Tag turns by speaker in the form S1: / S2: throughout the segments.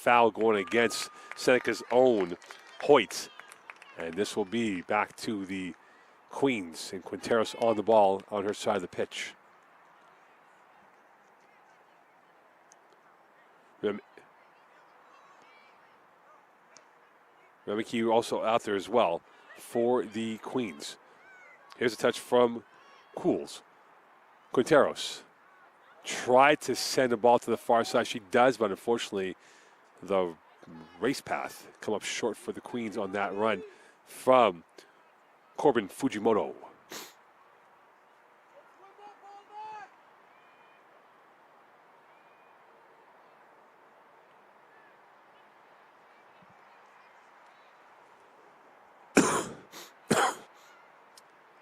S1: foul going against Seneca's own Hoyte. And this will be back to the Queens, and Quinteros on the ball on her side of the pitch. Lamacchia also out there as well for the Queens. Here's a touch from Cools. Quinteros tried to send the ball to the far side. She does, but unfortunately, the race path come up short for the Queens on that run from Corbin Fujimoto.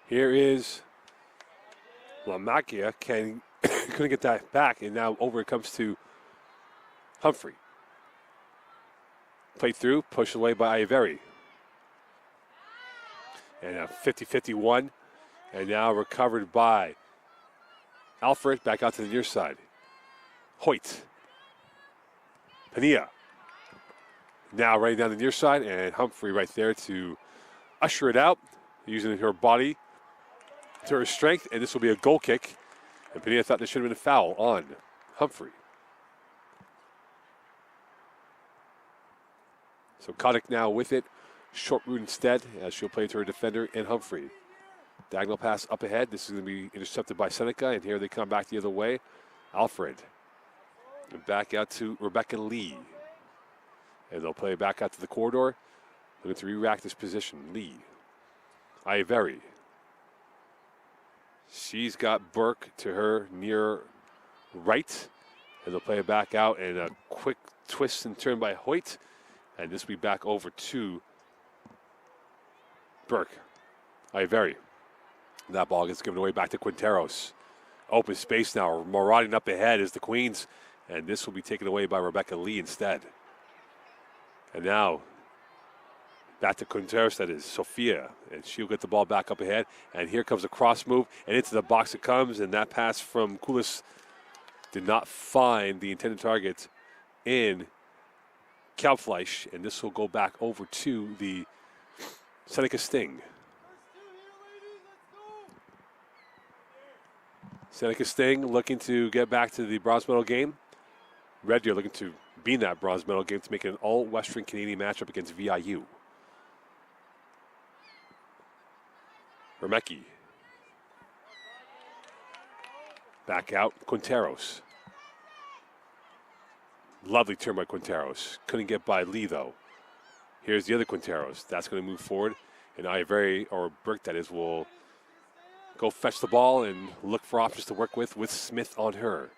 S1: Here is Lamacchia, couldn't get that back, and now over it comes to Humphrey. Played through, pushed away by Ayaveri. And a 50-51, and now recovered by Alfred, back out to the near side. Hoyte. Pania. Now right down the near side, and Humphrey right there to usher it out, using her body to her strength, and this will be a goal kick. And Pania thought there should have been a foul on Humphrey. So Kotick now with it. Short route instead, as she'll play to her defender and Humphrey. Diagonal pass up ahead. This is going to be intercepted by Seneca, and here they come back the other way. Alfred. And back out to Rebecca Lee. And they'll play back out to the corridor. Looking to re-rack this position. Lee. Ayaveri. She's got Burke to her near right. And they'll play it back out, and a quick twist and turn by Hoyte. And this will be back over to Burke. Ayaveri. That ball gets given away back to Quinteros. Open space now. Marauding up ahead is the Queens. And this will be taken away by Rebecca Lee instead. And now, back to Quinteros, that is Sophia. And she'll get the ball back up ahead. And here comes a cross move. And into the box it comes. And that pass from Kulis did not find the intended target in Kalbfleisch. And this will go back over to the Seneca Sting. Seneca Sting looking to get back to the bronze medal game. Red Deer looking to be in that bronze medal game to make it an all-Western Canadian matchup against VIU. Remecki. Back out, Quinteros. Lovely turn by Quinteros. Couldn't get by Lee, though. Here's the other Quinteros. That's going to move forward. And Ayaveri, or Burke, that is, will go fetch the ball and look for options to work with Smith on her.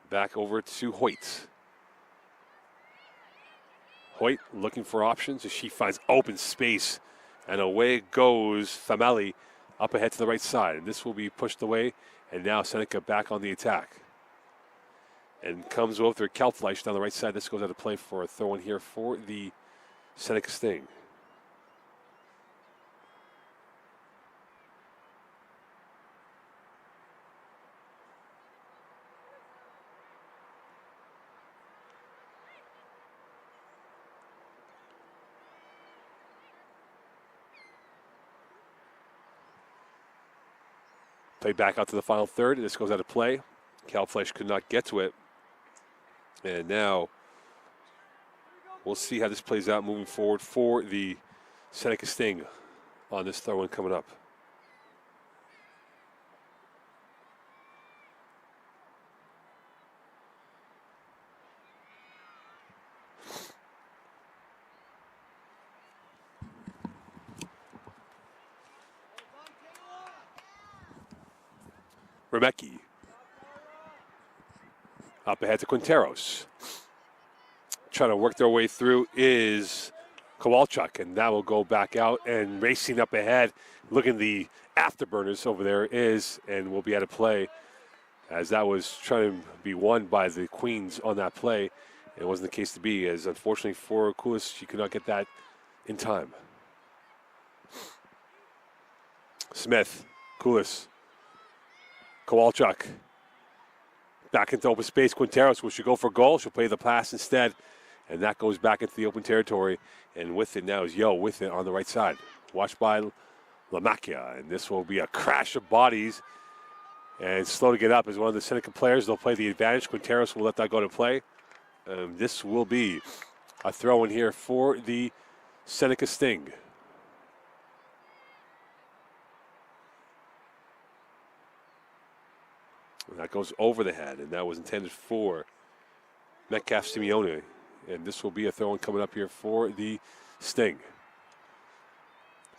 S1: Back over to Hoyte. Hoyte looking for options as she finds open space. And away goes Fameli up ahead to the right side. And this will be pushed away. And now Seneca back on the attack. And comes with her Kalbfleisch down the right side. This goes out of play for a throw in here for the Seneca Sting. Play back out to the final third. This goes out of play. Kalbfleisch could not get to it. And now we'll see how this plays out moving forward for the Seneca Sting on this throw-in coming up. Remecki. Up ahead to Quinteros. Trying to work their way through is Kowalchuk, and that will go back out. And racing up ahead, looking the afterburners over there is, and will be out of play, as that was trying to be won by the Queens on that play. It wasn't the case to be, as unfortunately for Kulis, she could not get that in time. Smith, Kulis, Kowalchuk. Back into open space, Quinteros, who should go for a goal. She'll play the pass instead, and that goes back into the open territory. And with it now is Yo with it on the right side. Watched by Lamacchia, and this will be a crash of bodies. And slow to get up as one of the Seneca players. They'll play the advantage. Quinteros will let that go to play. This will be a throw in here for the Seneca Sting. And that goes over the head, and that was intended for Metcalf Simeone. And this will be a throw in coming up here for the Sting.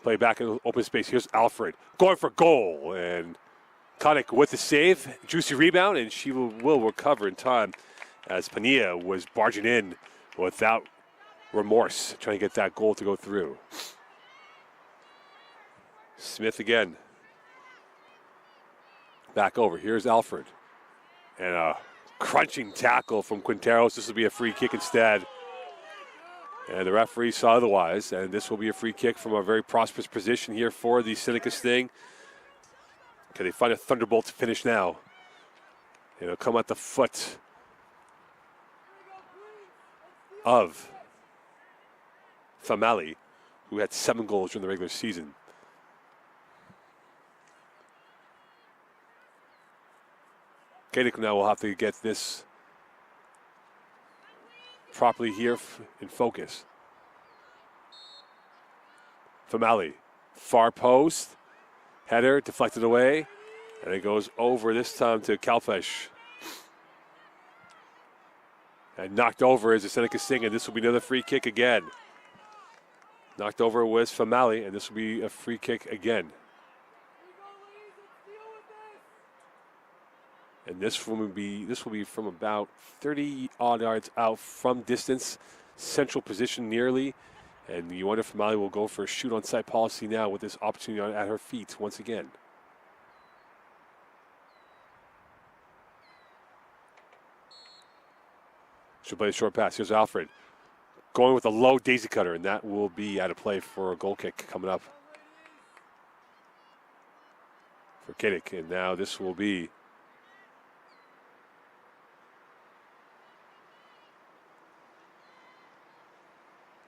S1: Play back in open space. Here's Alfred going for goal. And Koenig with the save. Juicy rebound, and she will recover in time as Pania was barging in without remorse, trying to get that goal to go through. Smith again. Back over. Here's Alfred. And a crunching tackle from Quinteros. This will be a free kick instead. And the referee saw otherwise. And this will be a free kick from a very prosperous position here for the Seneca Sting. Can they find a thunderbolt to finish now? It'll come at the foot of Famali, who had 7 goals during the regular season. Kadik now will have to get this properly here in focus. Famali, far post, header deflected away, and it goes over this time to Kalfesh. And knocked over is the Seneca Sting, and this will be another free kick again. Knocked over was Famali, and this will be a free kick again. And this will be from about 30-odd yards out from distance, central position nearly. And you wonder if Famali will go for a shoot-on-sight policy now with this opportunity at her feet once again. She'll play a short pass. Here's Alfred going with a low daisy cutter, and that will be out of play for a goal kick coming up for Kadik. And now this will be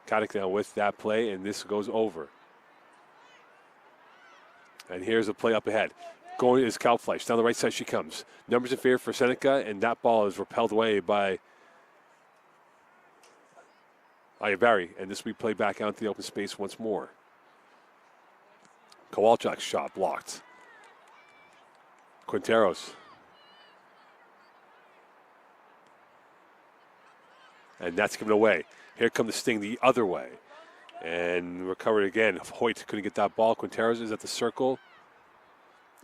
S1: Kadik now with that play, and this goes over. And here's a play up ahead. Going is Kalfleisch. Down the right side she comes. Numbers in favor for Seneca, and that ball is repelled away by Ayavari, and this will be played back out into the open space once more. Kowalczuk's shot blocked. Quinteros. And that's given away. Here comes the Sting the other way. And recovered again. Hoyte couldn't get that ball. Quinteros is at the circle.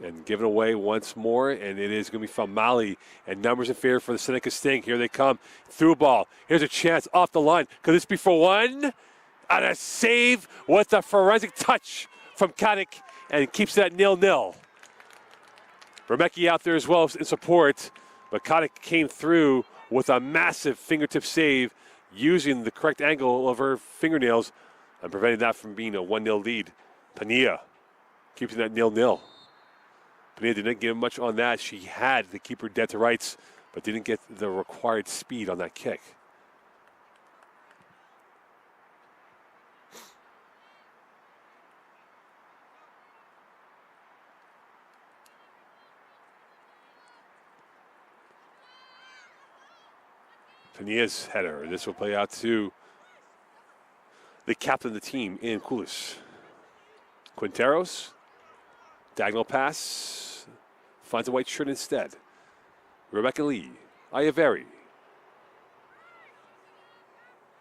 S1: And given away once more. And it is going to be from Mali. And numbers in favor for the Seneca Sting. Here they come. Through ball. Here's a chance off the line. Could this be for one? And a save with a forensic touch from Kadik. And keeps that 0-0. Remecki out there as well in support. But Kadik came through with a massive fingertip save, using the correct angle of her fingernails and preventing that from being a 1-0 lead. Pania keeping that 0-0. Pania didn't get much on that. She had the keeper dead to rights, but didn't get the required speed on that kick. Pania's header. This will play out to the captain of the team in Kulis. Quinteros. Diagonal pass. Finds a white shirt instead. Rebecca Lee. Ayavari.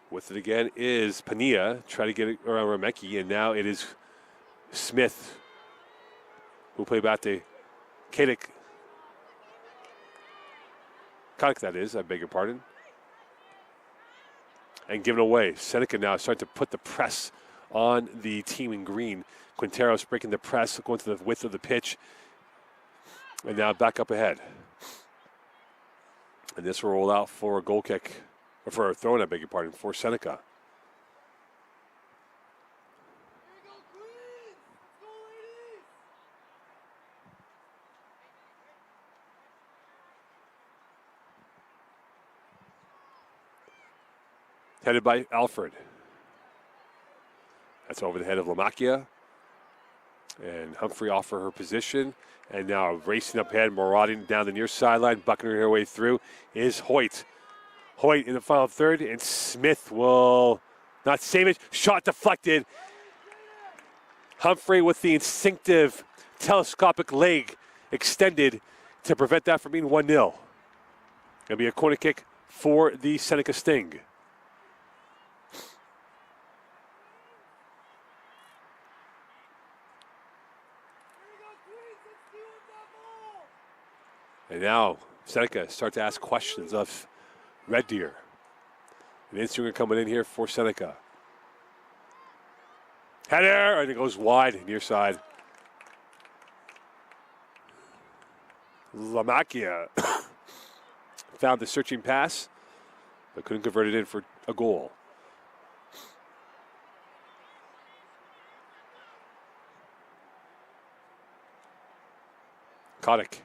S1: With it again is Pania. Try to get it around Remecki, and now it is Smith who play back to Kadik. Kadik, that is. I beg your pardon. And given away. Seneca now starting to put the press on the team in green. Quinteros breaking the press, going to the width of the pitch. And now back up ahead. And this will roll out for a goal kick, or for a throw-in, I beg your pardon, for Seneca. headed by Alfred. That's over the head of Lamacchia. And Humphrey off for her position. And now racing up ahead, marauding down the near sideline, bucketing her way through is Hoyte. Hoyte in the final third, and Smith will not save it. Shot deflected. Humphrey with the instinctive telescopic leg extended to prevent that from being 1-0. It'll be a corner kick for the Seneca Sting. And now Seneca starts to ask questions of Red Deer. An in-swinger coming in here for Seneca. Header, and it goes wide, near side. Lamacchia found the searching pass, but couldn't convert it in for a goal. Kotick.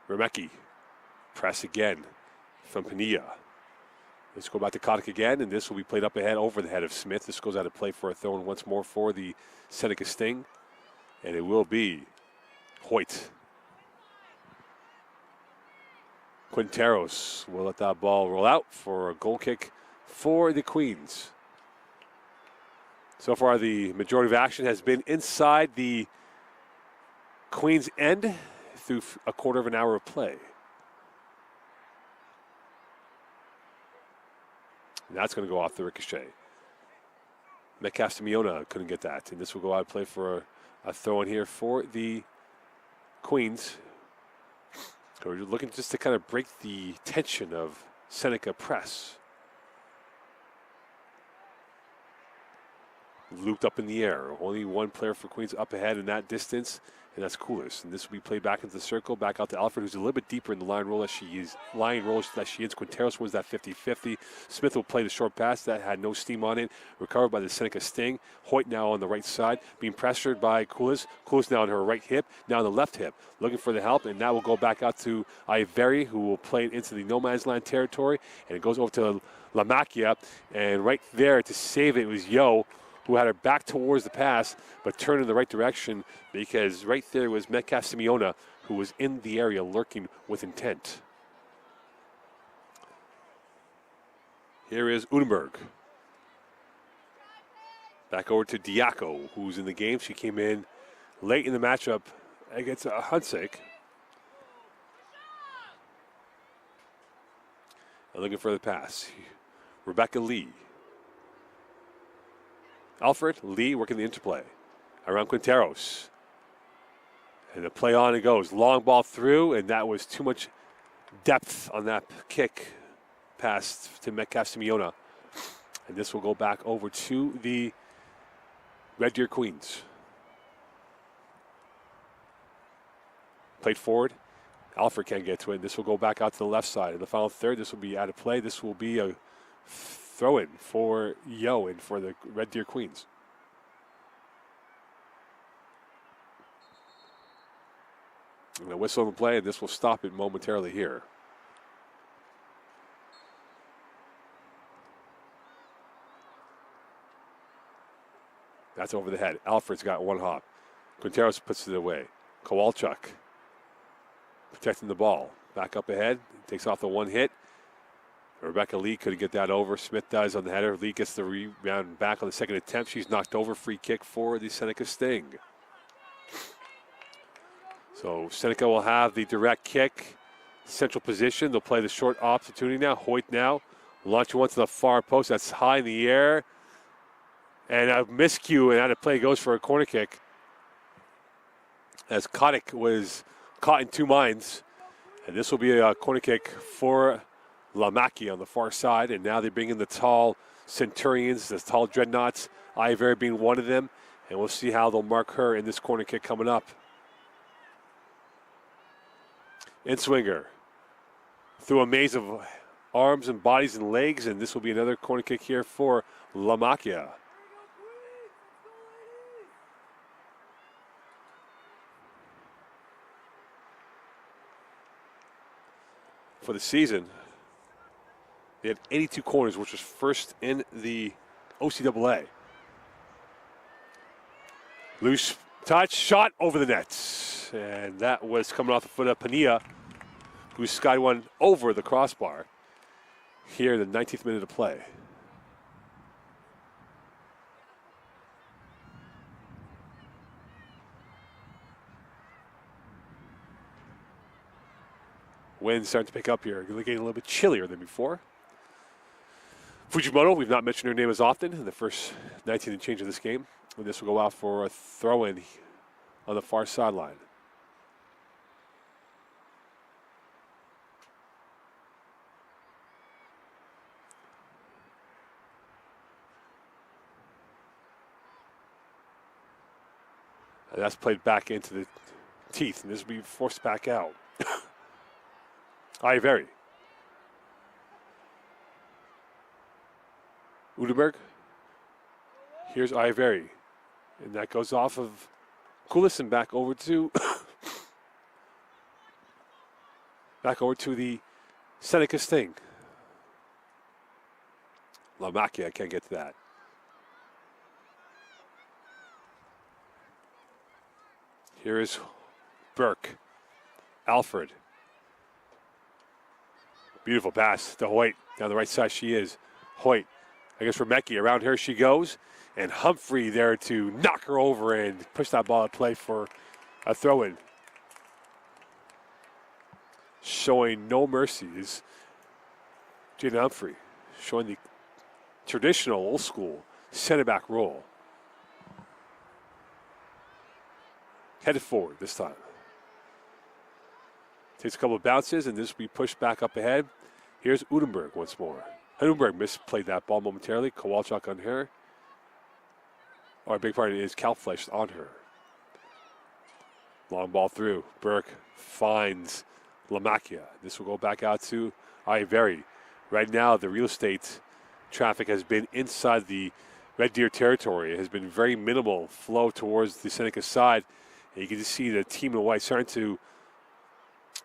S1: Remecki. Press again from Pania. Let's go back to Kotick again, and this will be played up ahead over the head of Smith. This goes out of play for a throw-in once more for the Seneca Sting, and it will be Hoyte. Quinteros will let that ball roll out for a goal kick for the Queens. So far, the majority of action has been inside the Queens' end through a quarter of an hour of play. And that's going to go off the ricochet. Metcalf-Simeona couldn't get that, and this will go out of play for a throw-in here for the Queens. So we're looking just to kind of break the tension of Seneca press. Looped up in the air. Only one player for Queens up ahead in that distance, and that's Coulis. And this will be played back into the circle, back out to Alfred, who's a little bit deeper in the line role that she is. Quinteros wins that 50-50. Smith will play the short pass that had no steam on it, recovered by the Seneca Sting. Hoyte now on the right side, being pressured by Coulis. Coulis now on her right hip, now on the left hip, looking for the help, and that will go back out to Iveri, who will play it into the no man's land territory, and it goes over to Lamacchia, and right there to save it was Yo, who had her back towards the pass, but turned in the right direction because right there was Metcalf-Simeona, who was in the area lurking with intent. Here is Udenberg. Back over to Diaco, who's in the game. She came in late in the matchup against Hunsick. And looking for the pass. Rebecca Lee. Alfred, Lee working the interplay around Quinteros. And the play on it goes. Long ball through, and that was too much depth on that kick pass to Metcalf-Simeona. And this will go back over to the Red Deer Queens. Played forward. Alfred can't get to it. This will go back out to the left side. In the final third, this will be out of play. This will be a throw-in for Yo and for the Red Deer Queens. And a whistle in the play, and this will stop it momentarily here. That's over the head. Alfred's got one hop. Quinteros puts it away. Kowalchuk protecting the ball. Back up ahead. Takes off the one hit. Rebecca Lee couldn't get that over. Smith does on the header. Lee gets the rebound back on the second attempt. She's knocked over. Free kick for the Seneca Sting. So Seneca will have the direct kick. Central position. They'll play the short opportunity now. Hoyte now. Launching one to the far post. That's high in the air. And a miscue, and out of play goes for a corner kick. As Kotick was caught in two minds. And this will be a corner kick for Lamacchia on the far side, and now they bring in the tall Centurions, the tall Dreadnoughts, Iver being one of them, and we'll see how they'll mark her in this corner kick coming up. In-swinger through a maze of arms and bodies and legs, and this will be another corner kick here for Lamacchia. for the season. They had 82 corners, which was first in the OCAA. Loose touch, shot over the net. And that was coming off the foot of Pania, who skied one over the crossbar here in the 19th minute of play. Wind starting to pick up here. Getting a little bit chillier than before. Fujimoto, we've not mentioned her name as often in the first 19 and change of this game. And this will go out for a throw-in on the far sideline. And that's played back into the teeth, and this will be forced back out. Iveri. Udenberg. Here's Iveri. And that goes off of Coolison back over to the Seneca Sting. Lamacchia, I can't get to that. Here is Burke. Alfred. Beautiful pass to Hoyte. Down the right side she is. Hoyte. I guess Lamacchia. Around her she goes. And Humphrey there to knock her over and push that ball at play for a throw-in. Showing no mercy is Jaden Humphrey. Showing the traditional, old-school center back role. Headed forward this time. Takes a couple of bounces, and this will be pushed back up ahead. Here's Udenberg once more. Udenberg misplayed that ball momentarily. Kowalchuk on her. Or a big part is Kalflesh on her. Long ball through. Burke finds Lamacchia. This will go back out to Iveri. Right now, the real estate traffic has been inside the Red Deer territory. It has been very minimal flow towards the Seneca side. And you can just see the team in white starting to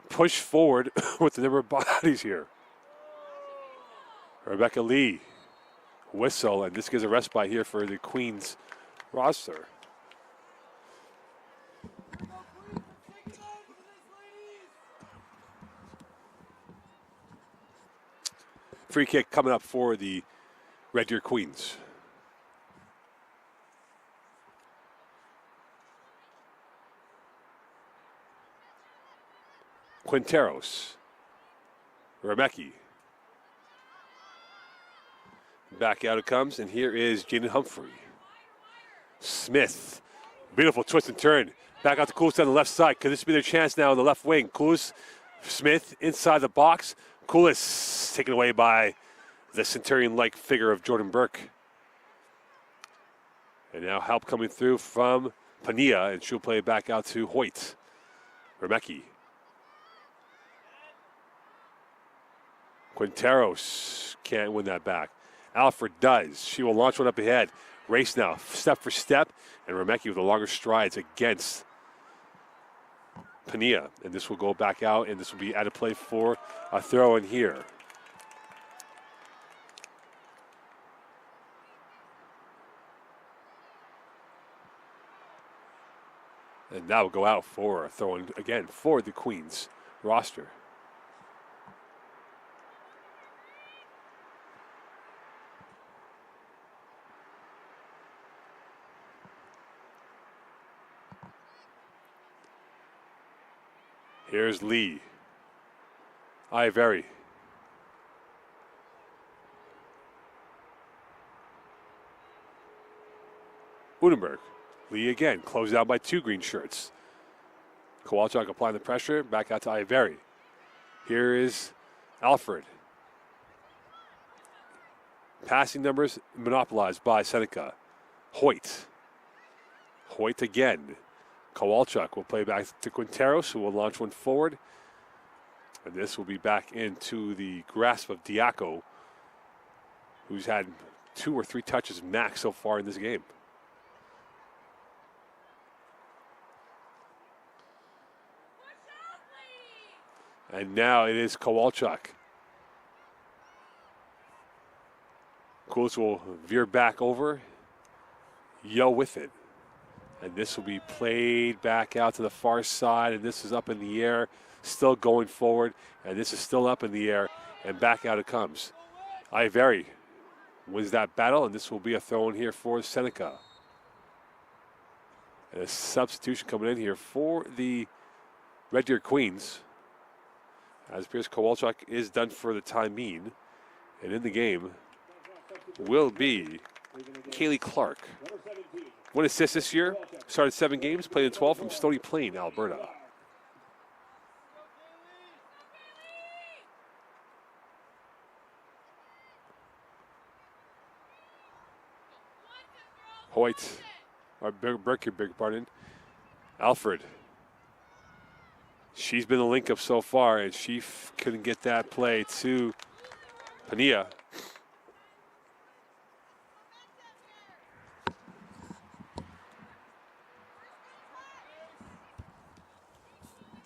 S1: push forward with the number of bodies here. Rebecca Lee, whistle, and this gives a respite here for the Queens roster. Free kick coming up for the Red Deer Queens. Quinteros. Remecki. Back out it comes, and here is Jaden Humphrey. Smith. Beautiful twist and turn. Back out to Koulis on the left side. Could this be their chance now on the left wing? Koulis, Smith inside the box. Koulis taken away by the Centurion-like figure of Jordan Burke. And now help coming through from Pania, and she'll play it back out to Hoyte. Remecki. Quinteros can't win that back. Alfred does. She will launch one up ahead. Race now, step for step, and Remecki with the longer strides against Pania. And this will go back out, and this will be added play for a throw in here. And that will go out for a throw in again for the Queens roster. Here's Lee. Iveri. Udenberg. Lee again, closed out by two green shirts. Kowalchuk applying the pressure, back out to Iveri. Here is Alfred. Passing numbers monopolized by Seneca. Hoyte. Hoyte again. Kowalchuk will play back to Quinteros, who will launch one forward. And this will be back into the grasp of Diaco, who's had 2 or 3 touches max so far in this game. And now it is Kowalchuk. Kulis will veer back over. Yo with it. And this will be played back out to the far side. And this is up in the air. Still going forward. And this is still up in the air. And back out it comes. Iveri wins that battle. And this will be a throw in here for Seneca. And a substitution coming in here for the Red Deer Queens. As Pierce Kowalchuk is done for the time being. And in the game will be Kaylee Clark. 1 assist this year. Started 7 games, played in 12 from Stony Plain, Alberta. Hoyte, or Berkey, big pardon. Alfred. She's been the link up so far, and she couldn't get that play to Pania.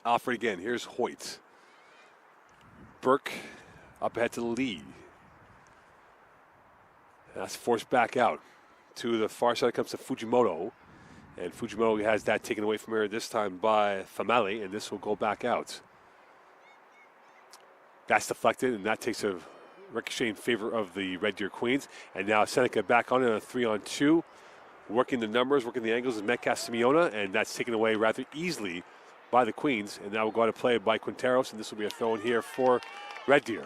S1: Alfred again. Here's Hoyte. Burke up ahead to Lee. That's forced back out. To the far side comes to Fujimoto. And Fujimoto has that taken away from her this time by Famali. And this will go back out. That's deflected, and that takes a ricochet in favor of the Red Deer Queens. And now Seneca back on in a 3-on-2. Working the numbers, working the angles of Metcalf Simeona. And that's taken away rather easily by the Queens, and now we'll go to play by Quinteros, and this will be a throw in here for Red Deer.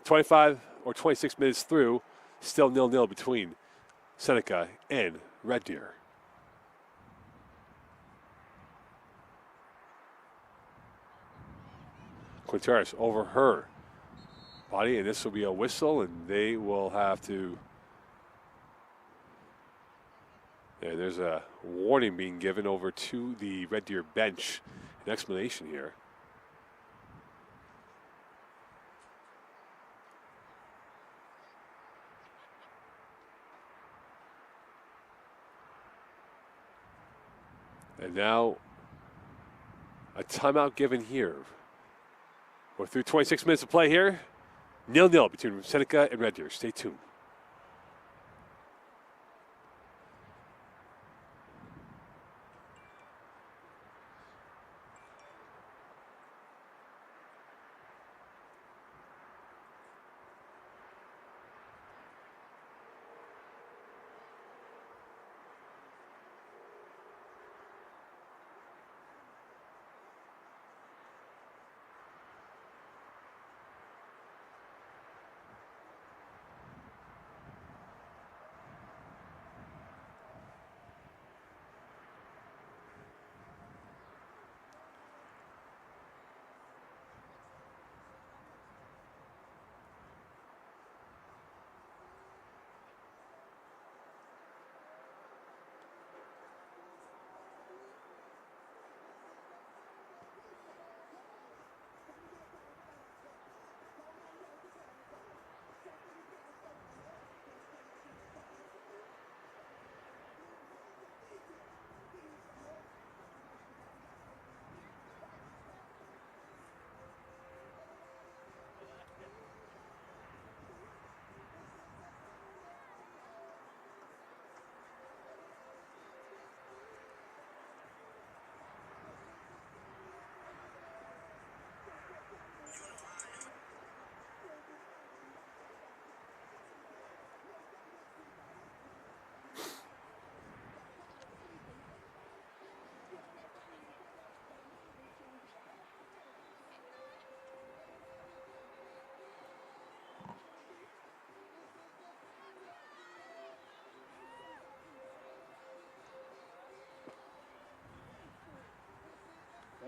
S1: 25 or 26 minutes through, still 0-0 between Seneca and Red Deer. Quinteros over her body, and this will be a whistle, and they will have to. And there's a warning being given over to the Red Deer bench. An explanation here. And now a timeout given here. We're through 26 minutes of play here. 0-0 between Seneca and Red Deer. Stay tuned.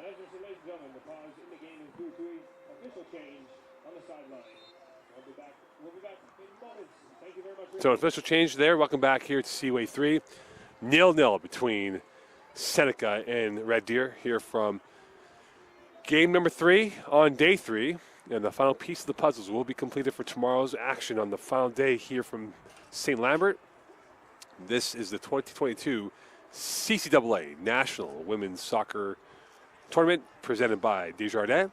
S2: Ladies and gentlemen, the pause in the game is due to official change on the sideline. We'll be back in moments. Thank you very much.
S1: So official change there. Welcome back here to Seaway 3. 0-0 between Seneca and Red Deer here from game number 3 on day 3. And the final piece of the puzzles will be completed for tomorrow's action on the final day here from Saint-Lambert. This is the 2022 CCAA National Women's Soccer Tournament presented by Desjardins.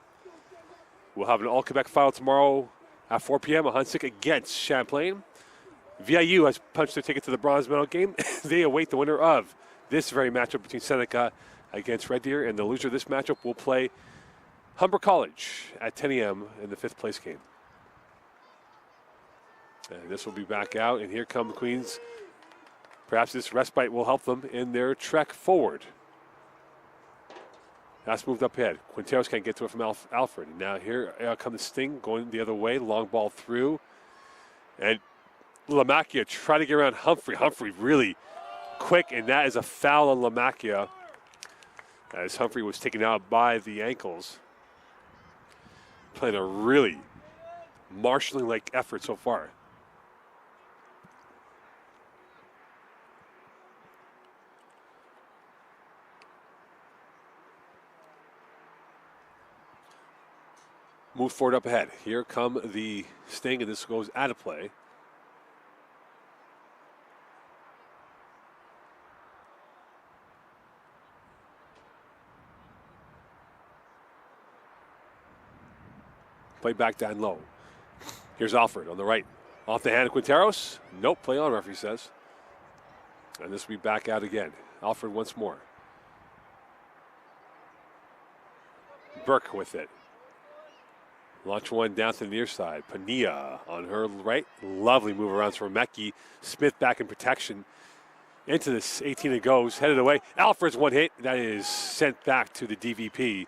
S1: We'll have an all-Quebec final tomorrow at 4 p.m. Hunsik against Champlain. VIU has punched their ticket to the bronze medal game. They await the winner of this very matchup between Seneca against Red Deer, and the loser of this matchup will play Humber College at 10 a.m. in the 5th place game. And this will be back out, and here come the Queens. Perhaps this respite will help them in their trek forward. That's moved up ahead. Quinteros can't get to it from Alfred. And now here comes Sting going the other way. Long ball through. And Lamacchia trying to get around Humphrey. Humphrey really quick, and that is a foul on Lamacchia as Humphrey was taken out by the ankles. Playing a really marshalling-like effort so far. Move forward up ahead. Here come the Sting, and this goes out of play. Play back down low. Here's Alfred on the right. Off the hand of Quinteros. Nope, play on, referee says. And this will be back out again. Alfred once more. Burke with it. Launch one down to the near side. Pania on her right. Lovely move around to Remecki. Smith back in protection. Into this 18 it goes. Headed away. Alfred's one hit. That is sent back to the DVP.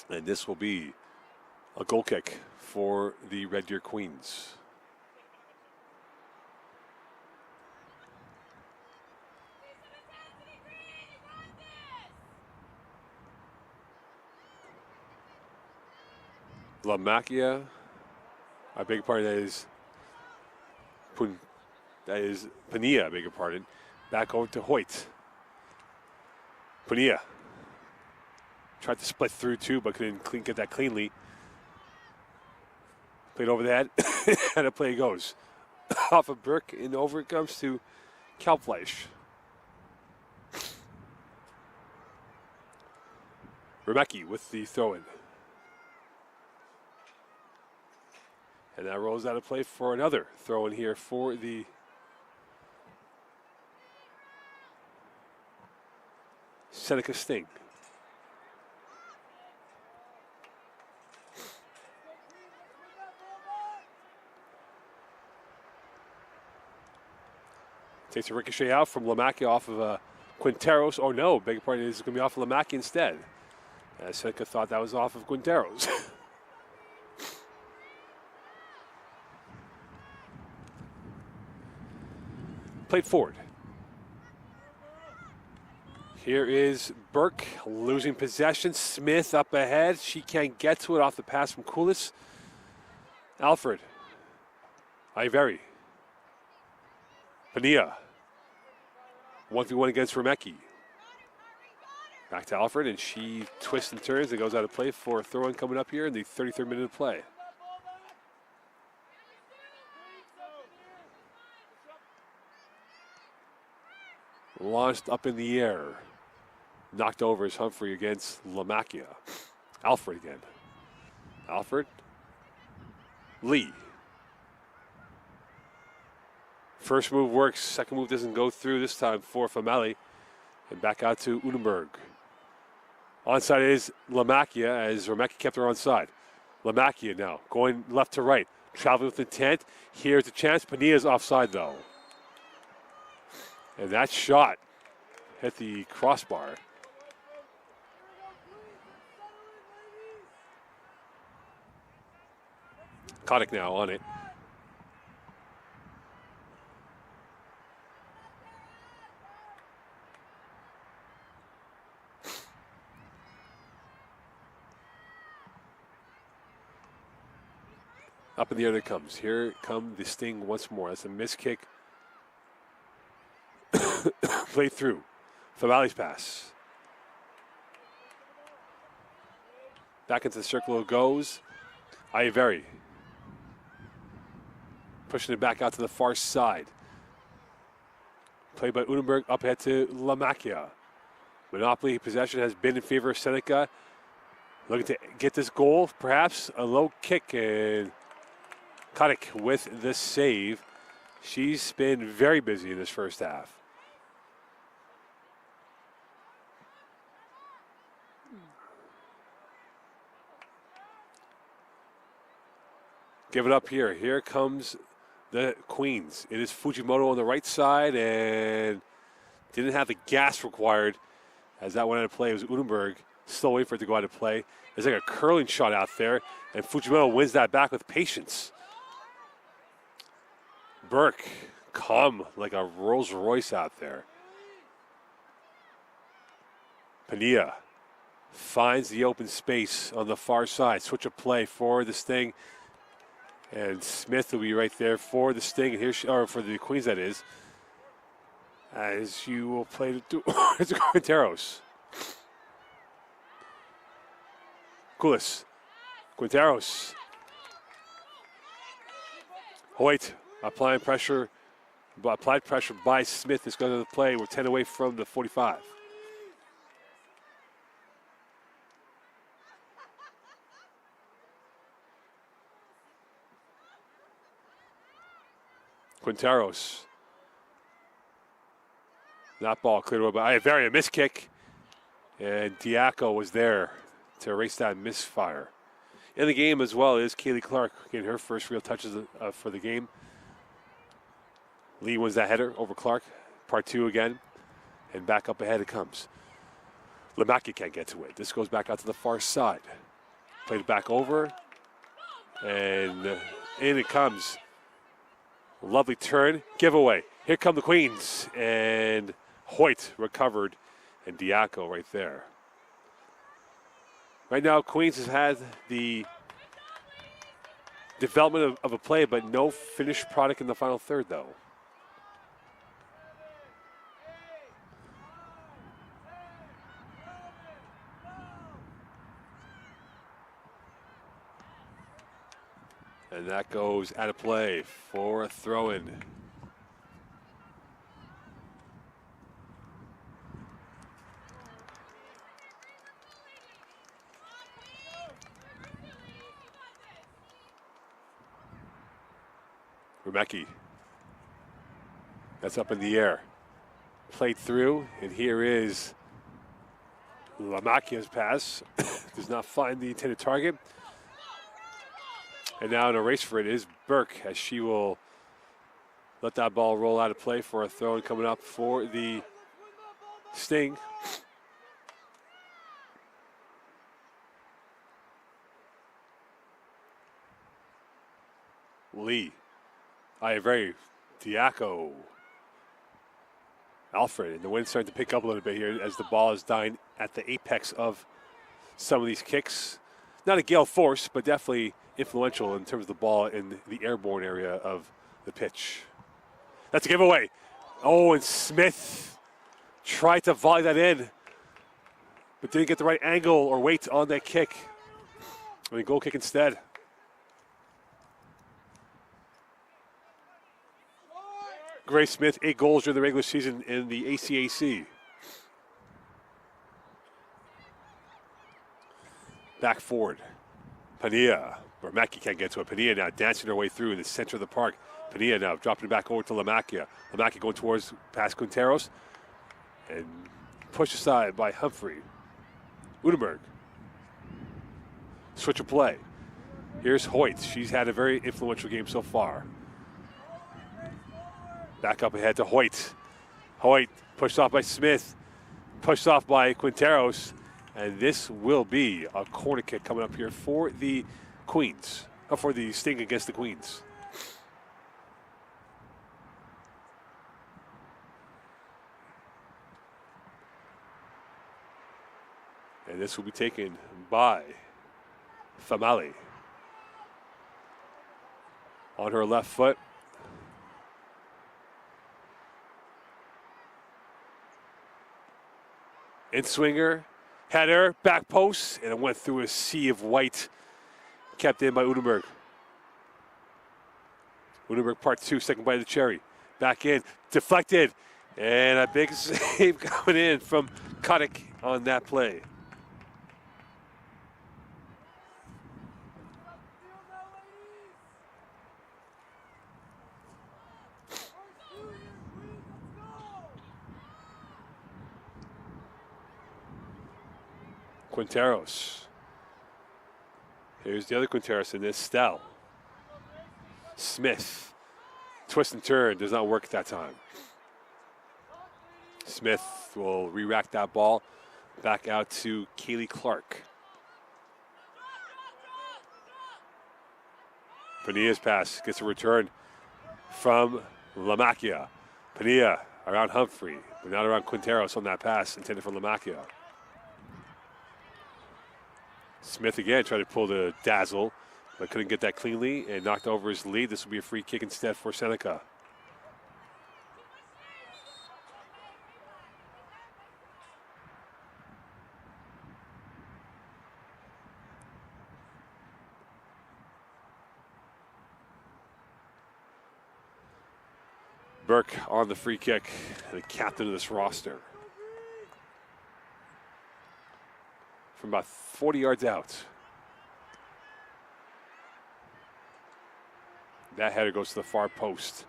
S1: And this will be a goal kick for the Red Deer Queens. Lamacchia, I beg your pardon, that is Pania, I beg your pardon. Back over to Hoyte. Pania tried to split through too, but couldn't get that cleanly. Played over the head, and a play goes. Off of Burke, and over it comes to Kalbfleisch. Remecki with the throw-in. And that rolls out of play for another throw in here for the Seneca Sting. Takes a ricochet out from Lamacchia off of Quinteros. Oh no, beg your pardon, it's going to be off of Lamacchia instead. Seneca thought that was off of Quinteros. Played forward. Here is Burke losing possession. Smith up ahead. She can't get to it off the pass from Koulis. Alfred. Iveri. Pania. 1v1 against Remecki. Back to Alfred, and she twists and turns and goes out of play for a throw-in coming up here in the 33rd minute of play. Launched up in the air. Knocked over as Humphrey against Lamacchia. Alfred again. Alfred. Lee. First move works. Second move doesn't go through this time for Famali. And back out to Unenberg. Onside is Lamacchia as Remecki kept her onside. Lamacchia now going left to right. Traveling with intent. Here's a chance. Pania's offside though. And that shot hit the crossbar. Kotick now on it. Up in the air it comes. Here come the Sting once more. That's a missed kick. Played through. Favali's pass. Back into the circle it goes. Iveri. Pushing it back out to the far side. played by Udenberg, up ahead to Lamacchia. Monopoly possession has been in favor of Seneca. Looking to get this goal, perhaps a low kick, and Kotick with the save. She's been very busy in this first half. Give it up here. Here comes the Queens. It is Fujimoto on the right side, and didn't have the gas required as that went out of play. It was Udenberg still waiting for it to go out of play. There's like a curling shot out there, and Fujimoto wins that back with patience. Burke, calm like a Rolls Royce out there. Padilla finds the open space on the far side. Switch of play for the Sting. And Smith will be right there for the Sting, and here or for the Queens, that is. As you will play to it's Quinteros. Koulis. Quinteros. Hoyte applied pressure by Smith. Is going to the play. We're 10 away from the 45. Quinteros. That ball cleared away by a miss kick. And Diaco was there to erase that misfire. In the game as well is Kaylee Clark getting her first real touches for the game. Lee wins that header over Clark. Part 2 again. And back up ahead it comes. Lamacchia can't get to it. This goes back out to the far side. Played it back over. And in it comes. Lovely turn. Giveaway. Here come the Queens. And Hoyte recovered. And Diaco right there. Right now, Queens has had the development of a play, but no finished product in the final third, though. And that goes out of play for a throw-in. Lamacchia. That's up in the air. Played through, and here is Lamacchia's pass. Does not find the intended target. And now in a race for it is Burke, as she will let that ball roll out of play for a throw-in coming up for the Sting. Lee. Very Diaco. Alfred, and the wind's starting to pick up a little bit here as the ball is dying at the apex of some of these kicks. Not a gale force, but definitely influential in terms of the ball in the airborne area of the pitch. That's a giveaway. Oh, and Smith tried to volley that in, but didn't get the right angle or weight on that kick. I mean, goal kick instead. Grace Smith, 8 goals during the regular season in the ACAC. Back forward. Padilla. Lamacchia can't get to it. Padilla now dancing her way through in the center of the park. Padilla now dropping it back over to Lamacchia. Lamacchia going towards past Quinteros. And pushed aside by Humphrey. Udenberg. Switch of play. Here's Hoyte. She's had a very influential game so far. Back up ahead to Hoyte. Hoyte pushed off by Smith. Pushed off by Quinteros. And this will be a corner kick coming up here for the Queens. For the Sting against the Queens. And this will be taken by Famali. On her left foot. In swinger, header, back post, and it went through a sea of white. Kept in by Udenberg. Udenberg part 2, second bite of the cherry. Back in, deflected, And a big save coming in from Kotick on that play. Quinteros. Here's the other Quinteros in this, Stell. Smith. Twist and turn, does not work at that time. Smith will re-rack that ball back out to Kaylee Clark. Panilla's pass gets a return from Lamacchia. Padilla around Humphrey, but not around Quinteros on that pass intended for Lamacchia. Smith again tried to pull the dazzle, but couldn't get that cleanly and knocked over his lead. This will be a free kick instead for Seneca. Burke on the free kick, the captain of this roster. From about 40 yards out. That header goes to the far post.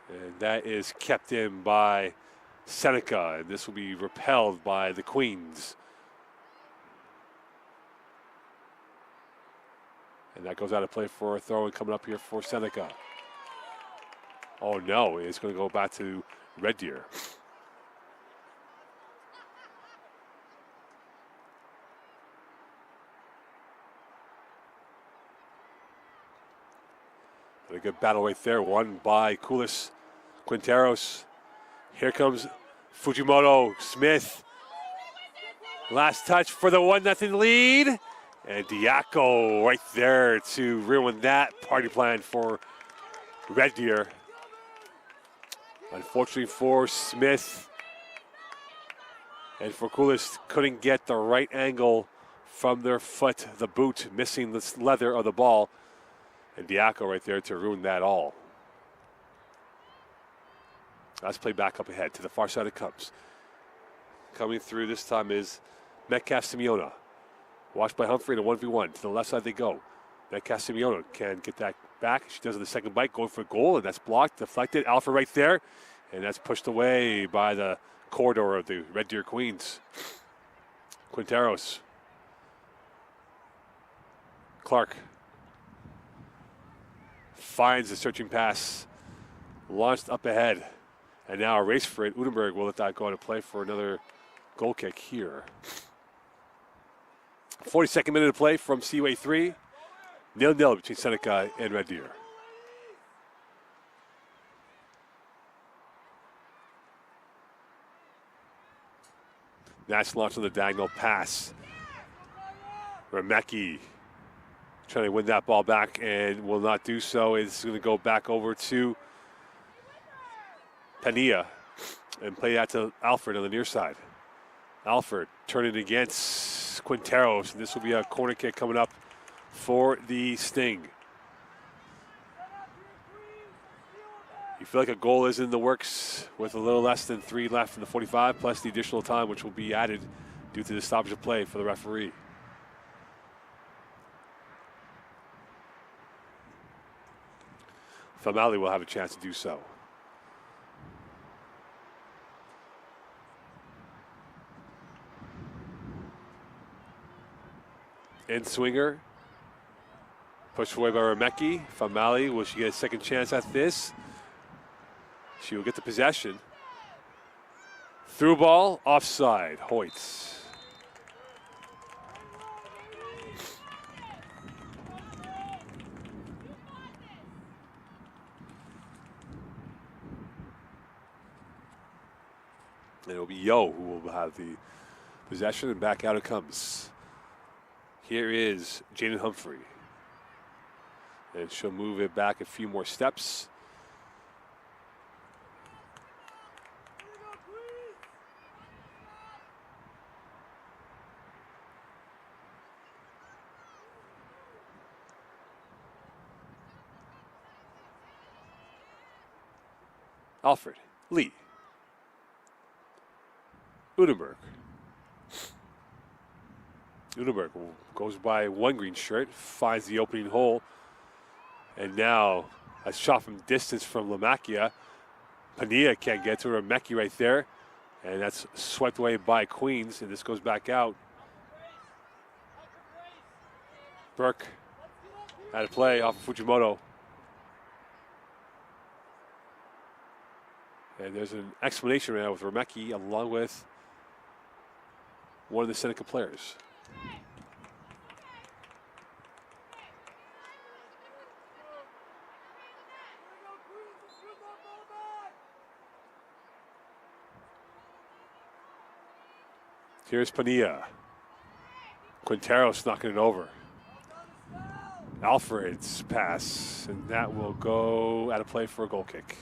S1: And that is kept in by Seneca, and this will be repelled by the Queens. And that goes out of play for a throw-in coming up here for Seneca. Oh no, it's going to go back to Red Deer. A good battle right there, won by Koulis Quinteros. Here comes Fujimoto Smith. Last touch for the 1-0 lead. And Diaco right there to ruin that party plan for Red Deer. Unfortunately for Smith and for Koulis, couldn't get the right angle from their foot, the boot, missing the leather of the ball. And Diaco right there to ruin that all. Let's play back up ahead. To the far side it comes. Coming through this time is Metcalf Simeona. Watched by Humphrey in a 1v1. To the left side they go. Metcalf Simeona can get that back. She does it the second bite, going for a goal, and that's blocked, deflected. Alpha right there. And that's pushed away by the corridor of the Red Deer Queens. Quinteros. Clark. Finds the searching pass. Launched up ahead. And now a race for it. Udenberg will let that go into play for another goal kick here. 42nd minute of play from Seaway 3. 0-0 between Seneca and Red Deer. Nash launched on the diagonal pass. Lamacchia trying to win that ball back and will not do so. It's going to go back over to Padilla and play that to Alfred on the near side. Alfred turning against Quinteros, and this will be a corner kick coming up for the Sting. You feel like a goal is in the works with a little less than 3 left in the 45, plus the additional time which will be added due to the stoppage of play for the referee. Famali will have a chance to do so. In swinger. Pushed away by Lamacchia. Famali, will she get a second chance at this? She will get the possession. Through ball, offside, Hoyte. And it'll be Yo who will have the possession, and back out it comes. Here is Jaden Humphrey. And she'll move it back a few more steps. Alfred Lee. Udenberg. Udenberg goes by one green shirt, finds the opening hole, and now a shot from distance from Lamacchia. Padilla can't get to her. Lamacchia right there, and that's swept away by Queens, and this goes back out. Burke out of play off of Fujimoto. And there's an explanation right now with Lamacchia along with one of the Seneca players. Here's Padilla. Quinteros knocking it over. Alfred's pass, and that will go out of play for a goal kick.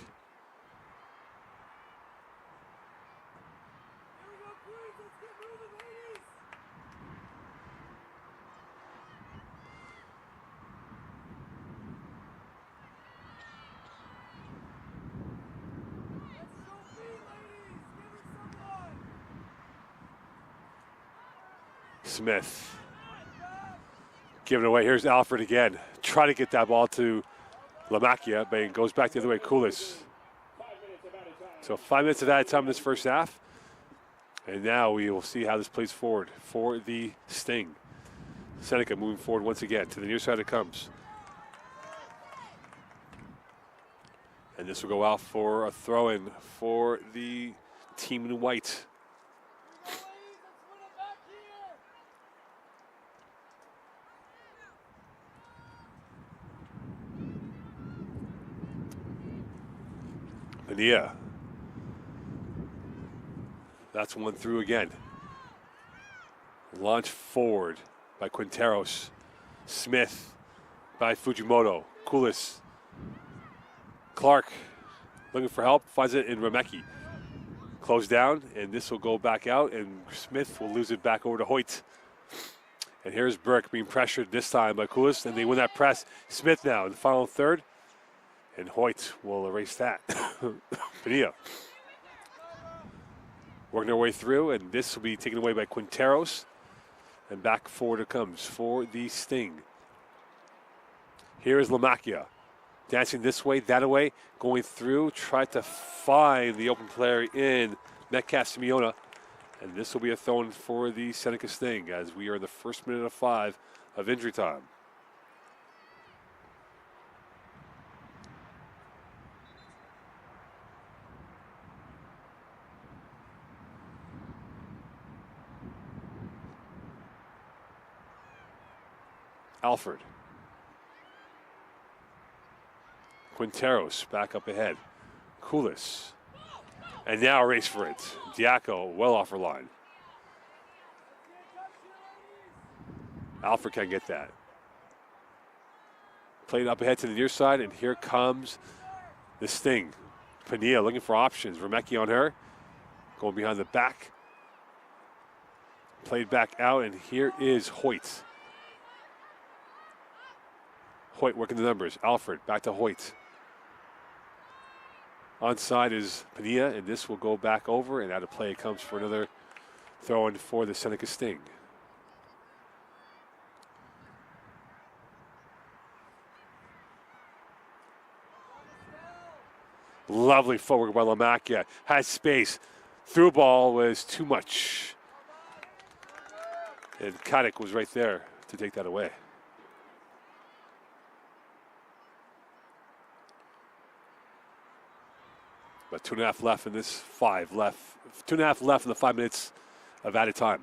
S1: Smith. Giving away. Here's Alfred again. Try to get that ball to Lamacchia, but it goes back the other way. Koulis. So 5 minutes of added time in this first half. And now we will see how this plays forward for the Sting. Seneca moving forward once again. To the near side it comes. And this will go out for a throw-in for the team in white. Padilla. That's one through again. Launch forward by Quinteros. Smith by Fujimoto. Koulis. Clark looking for help. Finds it in Lamacchia. Closed down, and this will go back out, and Smith will lose it back over to Hoyte. And here's Burke being pressured this time by Koulis, and they win that press. Smith now in the final third. And Hoyte will erase that. Padilla. Working their way through, and this will be taken away by Quinteros. And back forward it comes for the Sting. Here is Lamacchia. Dancing this way, that way, going through, tried to find the open player in Metcalf Simeona. And this will be a throw-in for the Seneca Sting as we are in the first minute of 5 of injury time. Alfred. Quinteros back up ahead. Koulis. And now a race for it. Diaco well off her line. Alfred can't get that. Played up ahead to the near side, and here comes the Sting. Padilla looking for options. Lamacchia on her. Going behind the back. Played back out, and here is Hoyte. Hoyte working the numbers. Alfred back to Hoyte. Onside is Padilla, and this will go back over, and out of play it comes for another throw-in for the Seneca Sting. Lovely footwork by Lamacchia. Has space. Through ball was too much. And Kadek was right there to take that away. But 2.5 left in this 5 left. 2.5 left in the 5 minutes of added time.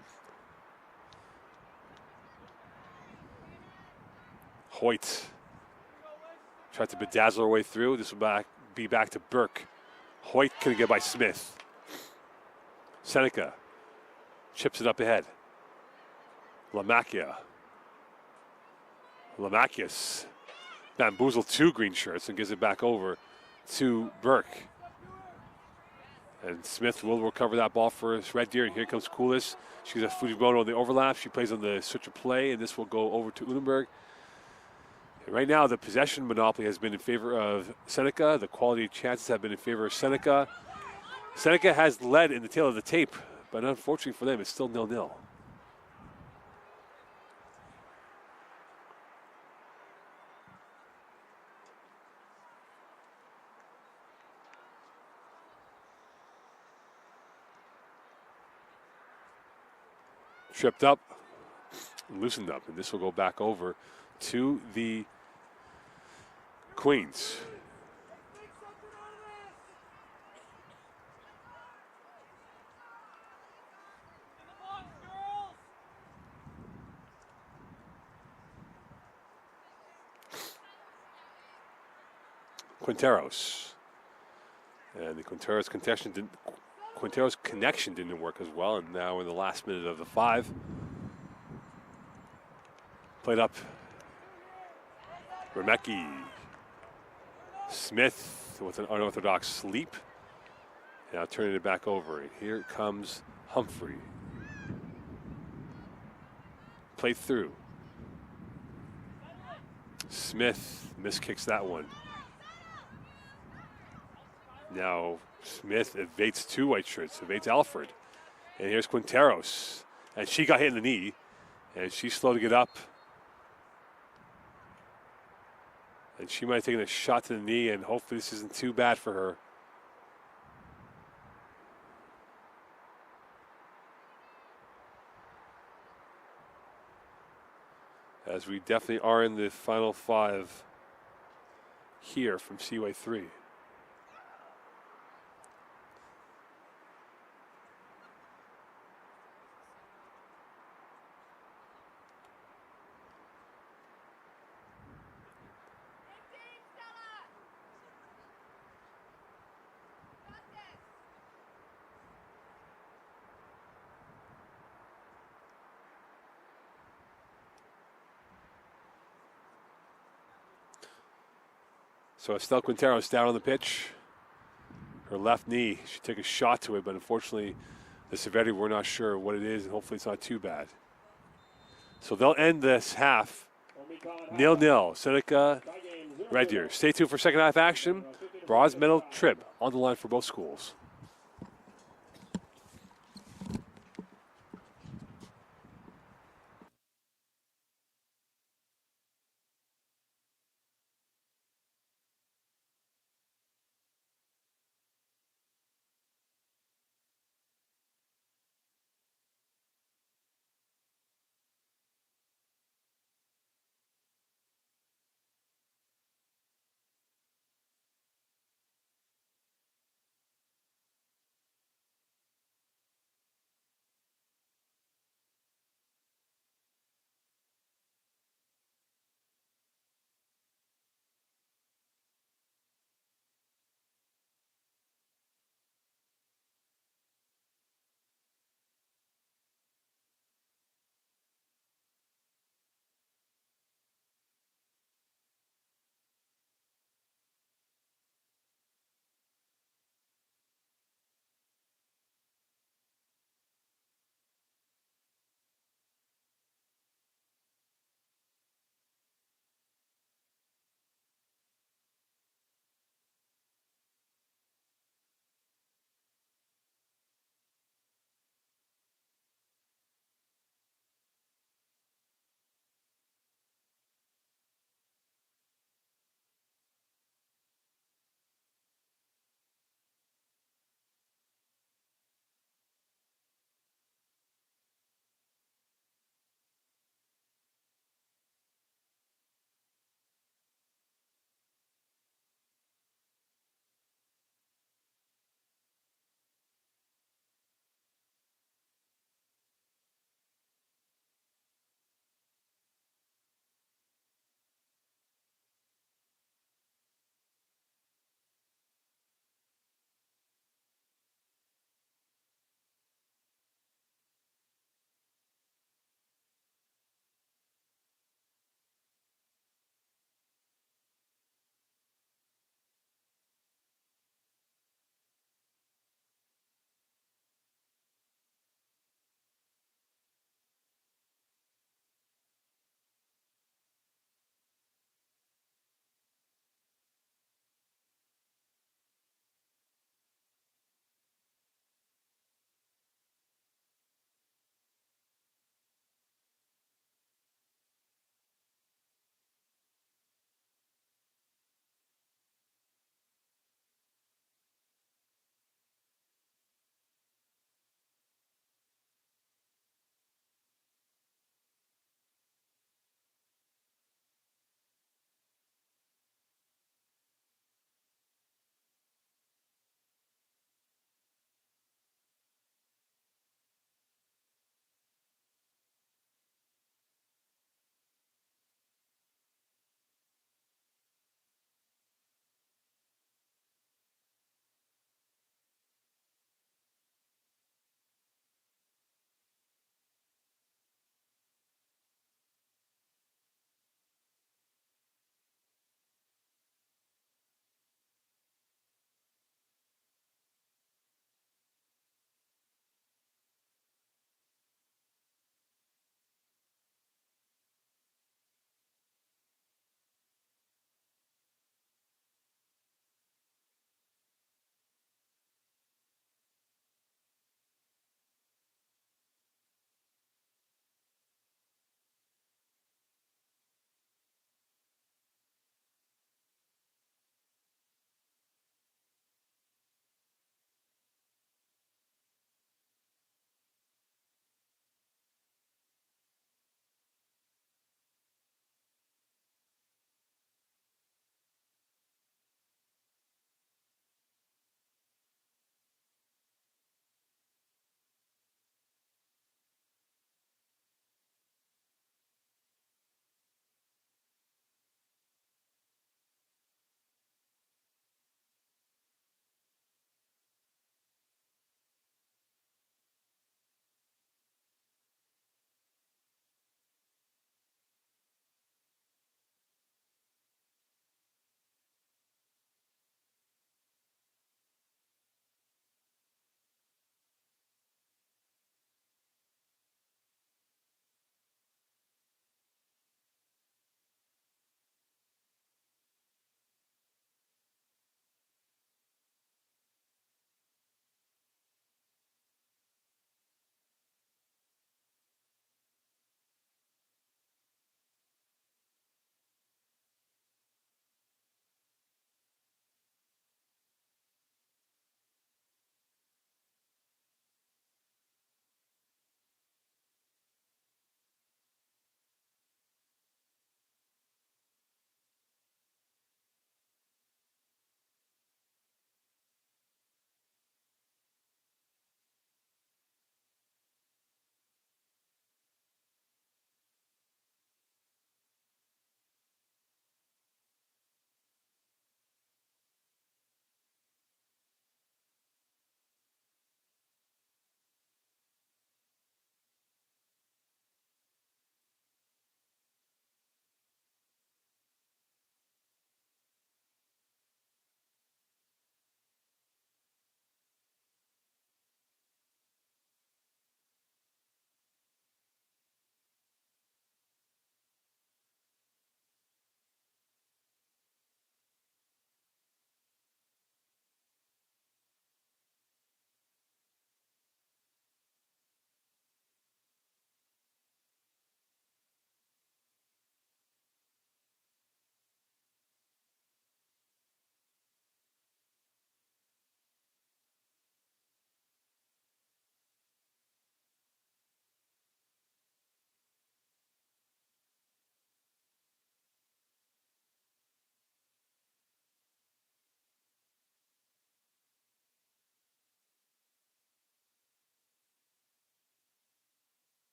S1: Hoyte tried to bedazzle her way through. This will be back to Burke. Hoyte couldn't get by Smith. Seneca chips it up ahead. Lamacchia. Lamacchia's bamboozled 2 green shirts and gives it back over to Burke. And Smith will recover that ball for his Red Deer. And here comes Koulis. She's a Fujimoto on the overlap. She plays on the switch of play, and this will go over to Udenberg. And right now, the possession monopoly has been in favor of Seneca. The quality of chances have been in favor of Seneca. Seneca has led in the tail of the tape, but unfortunately for them, it's still 0-0. Tripped up, loosened up, and this will go back over to the Queens. Quinteros. And the Quinteros connection didn't work as well, and now in the last minute of the 5. Played up. Lamacchia. Smith with an unorthodox sleep. Now turning it back over. And here comes Humphrey. Played through. Smith miskicks that one. Now Smith evades 2 white shirts, evades Alfred. And here's Quinteros. And she got hit in the knee. And she's slow to get up. And she might have taken a shot to the knee, and hopefully this isn't too bad for her. As we definitely are in the final 5 here from Seaway 3. So Estelle Quinteros down on the pitch. Her left knee, she took a shot to it, but unfortunately the severity, we're not sure what it is, and hopefully it's not too bad. So they'll end this half 0-0. Seneca, Red Deer. Stay tuned for second half action. Bronze medal trip on the line for both schools.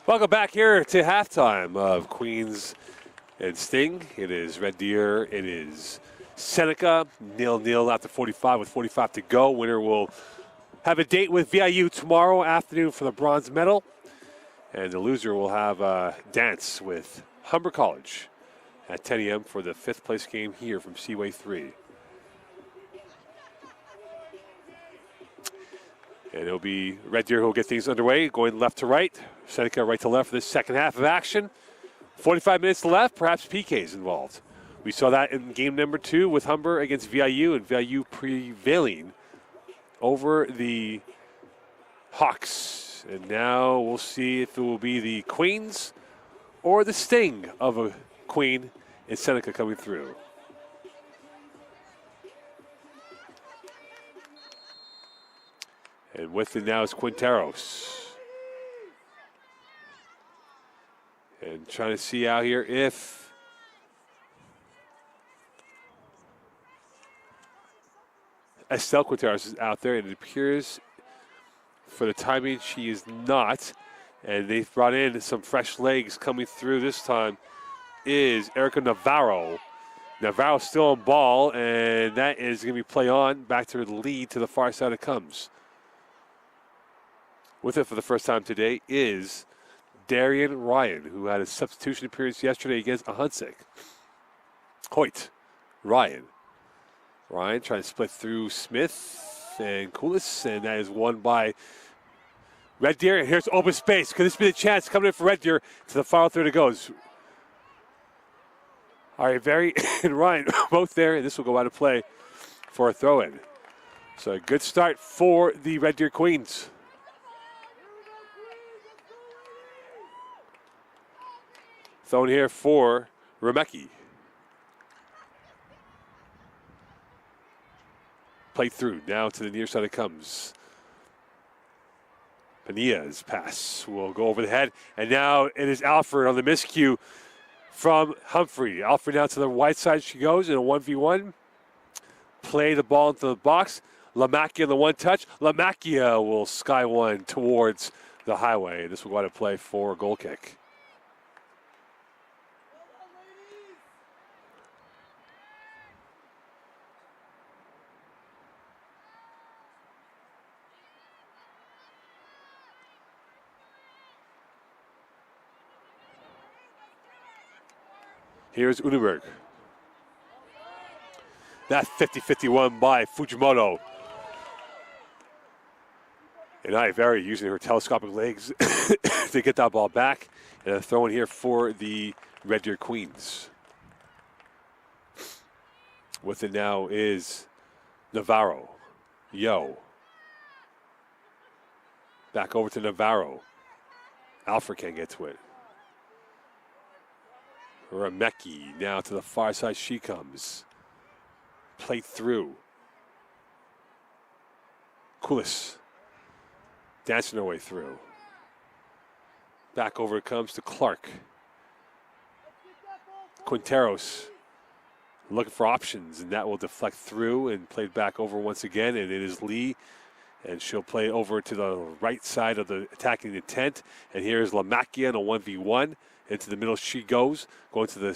S1: Welcome back here to halftime of Queens and Sting. It is Red Deer. It is Seneca. 0-0 after 45 with 45 to go. Winner will have a date with VIU tomorrow afternoon for the bronze medal. And the loser will have a dance with Humber College at 10 a.m. for the 5th place game here from Seaway 3. And it'll be Red Deer who will get things underway, going left to right. Seneca right to left for this second half of action. 45 minutes left, perhaps PKs involved. We saw that in game number 2 with Humber against VIU, and VIU prevailing over the Hawks. And now we'll see if it will be the Queens or the Sting of a Queen and Seneca coming through. And with it now is Quinteros. And trying to see out here if Estelle Quinteros is out there. And it appears for the timing she is not. And they've brought in some fresh legs coming through this time is Erica Navarro. Navarro still on ball, and that is going to be play on. Back to the lead to the far side it comes. With it for the first time today is Darian Ryan, who had a substitution appearance yesterday against Ahunsik. Hoyte, Ryan. Ryan trying to split through Smith and Koulis, and that is won by Red Deer. And here's open space. Could this be the chance coming in for Red Deer to the final third it goes? All right, Very and Ryan both there, and this will go out of play for a throw-in. So a good start for the Red Deer Queens. Thrown here for Lamacchia. Played through. Now to the near side it comes. Panilla's pass will go over the head. And now it is Alfred on the miscue from Humphrey. Alfred now to the wide side she goes in a 1v1. Play the ball into the box. Lamacchia in the one touch. Lamacchia will sky one towards the highway. This will go out of play for a goal kick. Here's Unenberg. That 50-51 by Fujimoto. And Very using her telescopic legs to get that ball back. And a throw in here for the Red Deer Queens. With it now is Navarro. Yo. Back over to Navarro. Alfred can't get to it. Lamacchia now to the far side she comes. Played through. Koulis dancing her way through. Back over it comes to Clark. Quinteros looking for options, and that will deflect through and played back over once again, and it is Lee. And she'll play over to the right side of the attacking intent. And here's Lamacchia in a 1v1. Into the middle she goes, going to the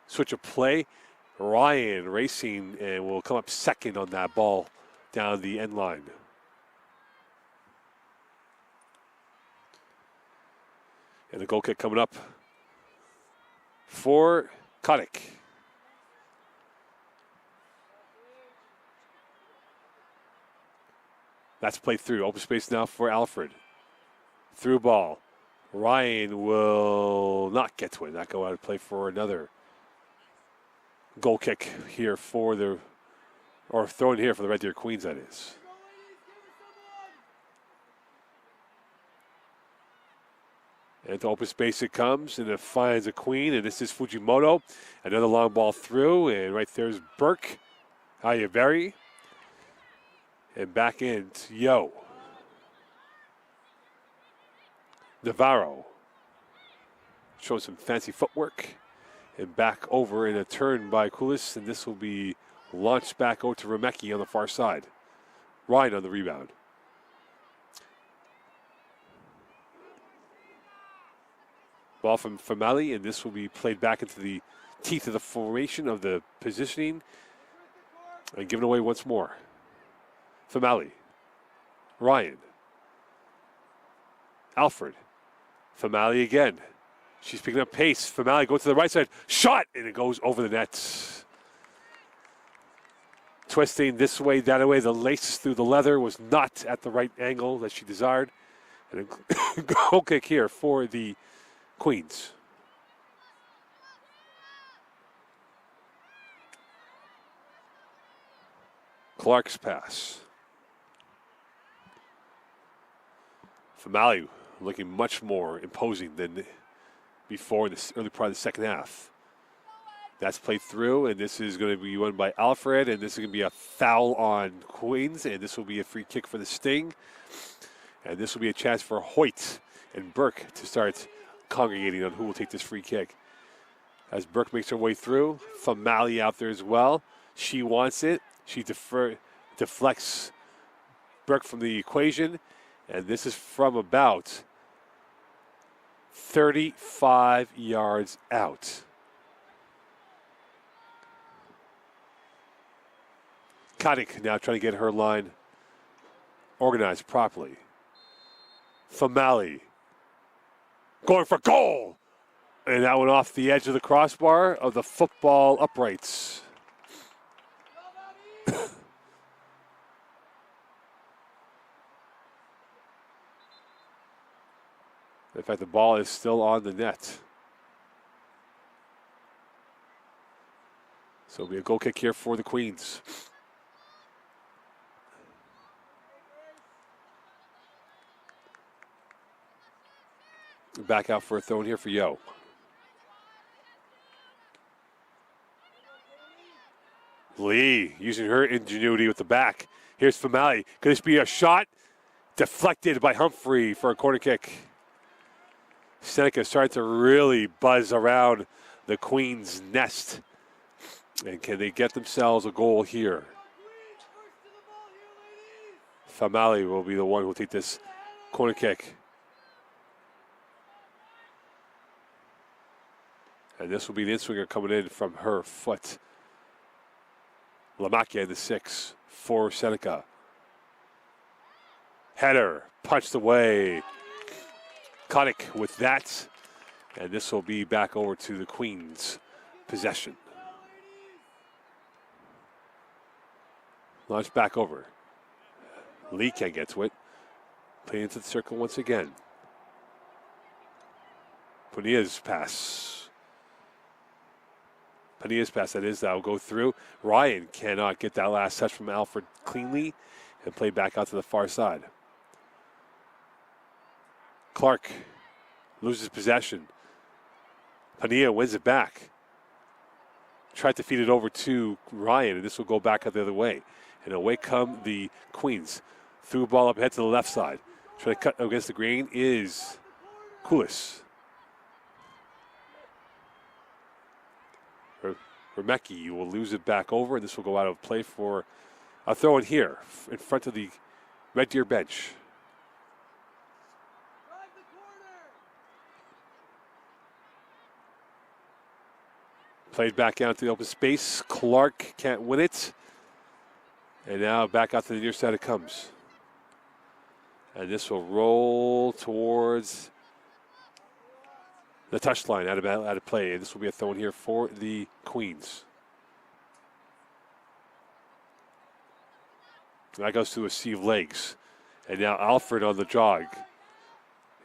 S1: switch of play. Ryan racing and will come up second on that ball down the end line. And the goal kick coming up for Kotick. That's played through. Open space now for Alfred. Through ball. Ryan will not get to it. Not go out and play for another goal kick here for the, or throw in here for the Red Deer Queens, that is. And to open space it comes, and it finds a Queen, and this is Fujimoto. Another long ball through, and right there's Burke. Very. And back in to Yo. Navarro showing some fancy footwork, and back over in a turn by Koulis, and this will be launched back over to Lamacchia on the far side. Ryan on the rebound. Ball from Famali, and this will be played back into the teeth of the formation of the positioning and given away once more. Famali. Ryan. Alfred. Famali again. She's picking up pace. Famali goes to the right side. Shot! And it goes over the net. Twisting this way, that way. The laces through the leather was not at the right angle that she desired. And a goal kick here for the Queens. Clark's pass. Famali looking much more imposing than before in the early part of the second half. That's played through, and this is going to be won by Alfred, and this is going to be a foul on Queens, and this will be a free kick for the Sting. And this will be a chance for Hoyte and Burke to start congregating on who will take this free kick. As Burke makes her way through, Famali out there as well. She wants it. She deflects Burke from the equation, and this is from about 35 yards out. Koenig now trying to get her line organized properly. Famali going for goal. And that went off the edge of the crossbar of the football uprights. In fact, the ball is still on the net. So it'll be a goal kick here for the Queens. Back out for a throw in here for Yo. Lee using her ingenuity with the back. Here's Famali. Could this be a shot? Deflected by Humphrey for a corner kick. Seneca starting to really buzz around the Queen's nest. And can they get themselves a goal here? Famali will be the one who will take this corner kick. And this will be the in-swinger coming in from her foot. Lamacchia in the 6 for Seneca. Header punched away. Koenig with that. And this will be back over to the Queens' possession. Launch back over. Lee can't get to it. Play into the circle once again. Pania's pass. Pania's pass, that is, that will go through. Ryan cannot get that last touch from Alfred cleanly and play back out to the far side. Clark loses possession. Pania wins it back. Tried to feed it over to Ryan, and this will go back out the other way. And away come the Queens. Threw a ball up ahead to the left side. Trying to cut against the grain is Kulis. Lamacchia will lose it back over, and this will go out of play for a throw in here in front of the Red Deer bench. Played back out to the open space. Clark can't win it. And now back out to the near side it comes. And this will roll towards the touchline out of play. And this will be a throw in here for the Queens. That goes to a sea of legs. And now Alfred on the jog.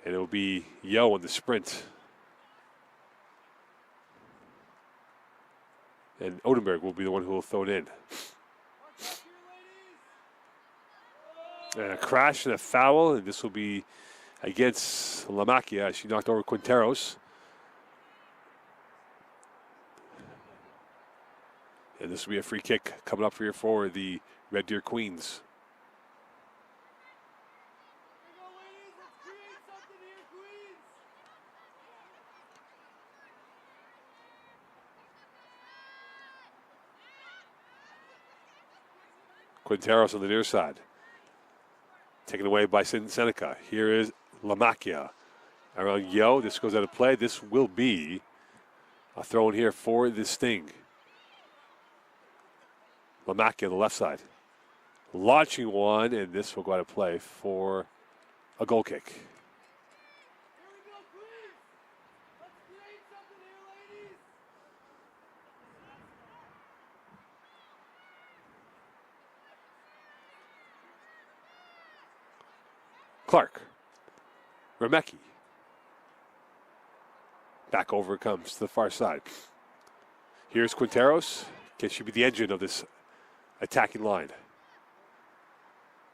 S1: And it will be Yo on the sprint. And Odenberg will be the one who will throw it in. And a crash and a foul, and this will be against Lamacchia. She knocked over Quinteros. And this will be a free kick coming up here for the Red Deer Queens. Quinteros on the near side. Taken away by Seneca. Here is Lamacchia. around Yo. This goes out of play. This will be a throw in here for the Sting. Lamacchia on the left side. Launching one, and this will go out of play for a goal kick. Clark. Lamacchia. Back over it comes to the far side. Here's Quinteros. Can she be the engine of this attacking line?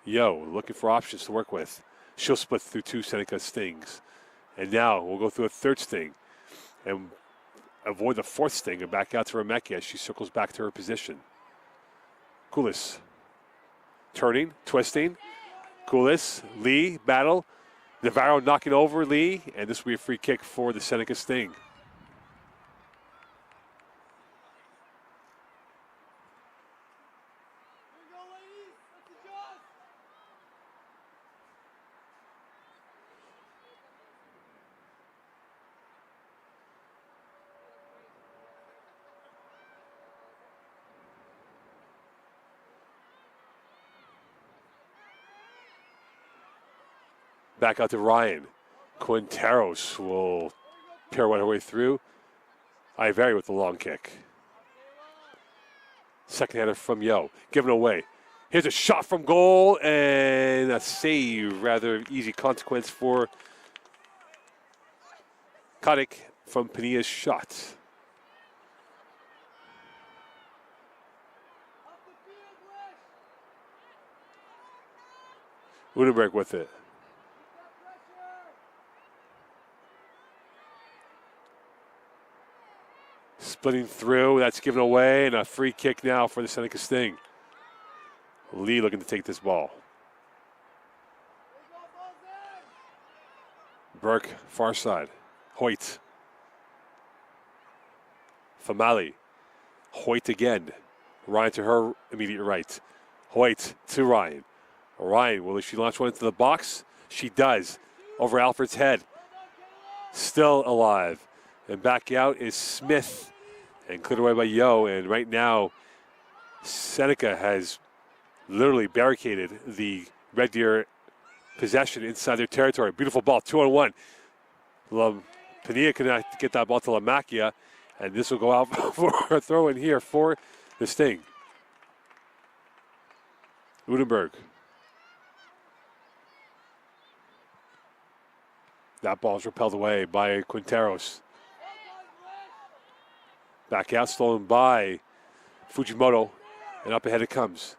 S1: Yo, looking for options to work with. She'll split through 2 Seneca Stings. And now we'll go through a third Sting and avoid the 4th Sting and back out to Lamacchia as she circles back to her position. Koulis. Turning, twisting. Koulis, Lee, battle. Navarro knocking over Lee, and this will be a free kick for the Seneca Sting. Back out to Ryan. Quinteros will pirouette her way through. Iveri with the long kick. Second hander from Yo. Given away. Here's a shot from goal and a save. Rather easy consequence for Kotick from Pania's shot. Udenberg with it. Splitting through, that's given away, and a free kick now for the Seneca Sting. Lee looking to take this ball. Burke, far side. Hoyte. Famali. Hoyte again. Ryan to her immediate right. Hoyte to Ryan. Ryan, will she launch one into the box? She does. Over Alfred's head. Still alive. And back out is Smith. And cleared away by Yo. And right now, Seneca has literally barricaded the Red Deer possession inside their territory. Beautiful ball, 2-on-1. Pania cannot get that ball to Lamacchia. And this will go out for a throw in here for the Sting. Udenberg. That ball is repelled away by Quinteros. Back out, stolen by Fujimoto, and up ahead it comes.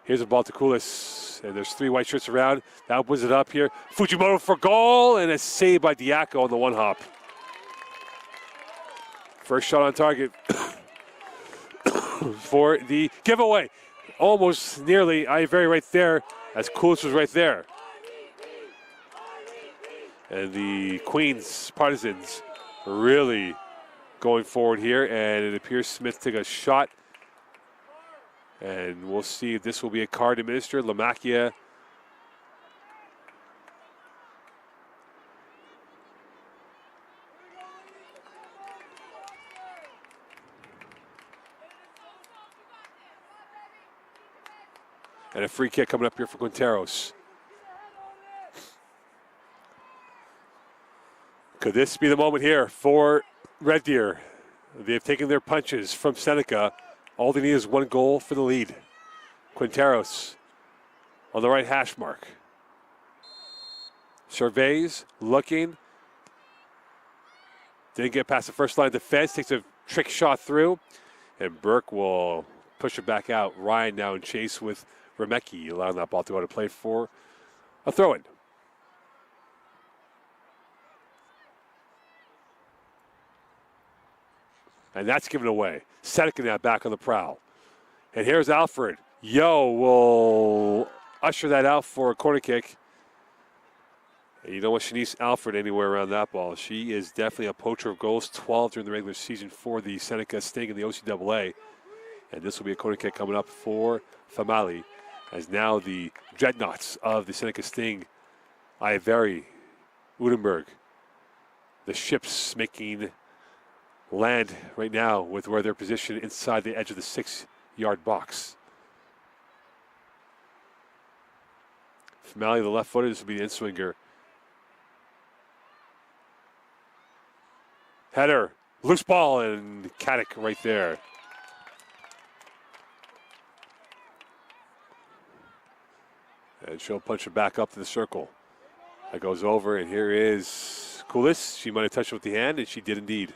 S1: Here's a ball to Koulis, and there's 3 white shirts around. That opens it up here. Fujimoto for goal, and a save by Diaco on the one hop. First shot on target for the giveaway. Almost nearly Iveri right there, as Koulis was right there. And the Queens partisans really going forward here, and it appears Smith took a shot. And we'll see if this will be a card administered. Lamacchia. And a free kick coming up here for Quinteros. Could this be the moment here for Red Deer? They've taken their punches from Seneca. All they need is 1 goal for the lead. Quinteros on the right hash mark. Surveys, looking. Didn't get past the first line of defense. Takes a trick shot through. And Burke will push it back out. Ryan now in chase with Lamacchia, allowing that ball to go to play for a throw-in. And that's given away. Seneca now back on the prowl. And here's Alfred. Yo will usher that out for a corner kick. And you know what? Shanice Alfred anywhere around that ball. She is definitely a poacher of goals. 12 during the regular season for the Seneca Sting in the OCAA. And this will be a corner kick coming up for Famali. As now the dreadnoughts of the Seneca Sting, Iveri, Udenberg, the ships making land right now with where they're positioned inside the edge of the 6-yard box. Famali, the left footer, this will be the in-swinger. Header, loose ball, and Caddick right there. And she'll punch it back up to the circle. That goes over, and here is Koulis. She might have touched it with the hand, and she did indeed.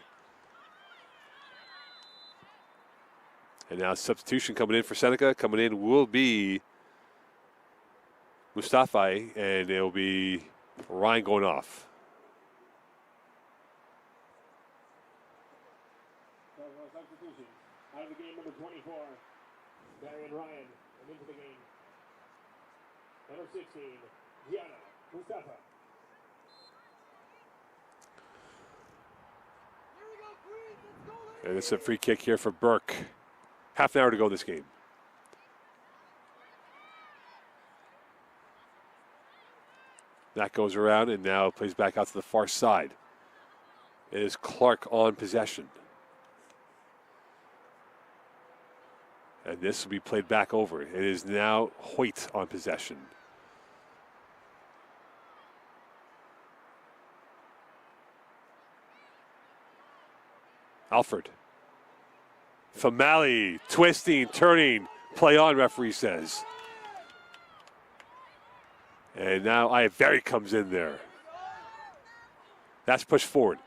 S1: And now substitution coming in for Seneca. Coming in will be Mustafa, and it'll be Ryan going off.
S2: Substitution. Out of the game, number 24, Marion Ryan, and into the game, number 16, Gianna Mustafa.
S1: And it's a free kick here for Burke. Half an hour to go in this game. That goes around and now plays back out to the far side. It is Clark on possession. And this will be played back over. It is now Hoyte on possession. Alfred. Famali, twisting, turning, play on, referee says. And now Iaveri comes in there. That's pushed forward.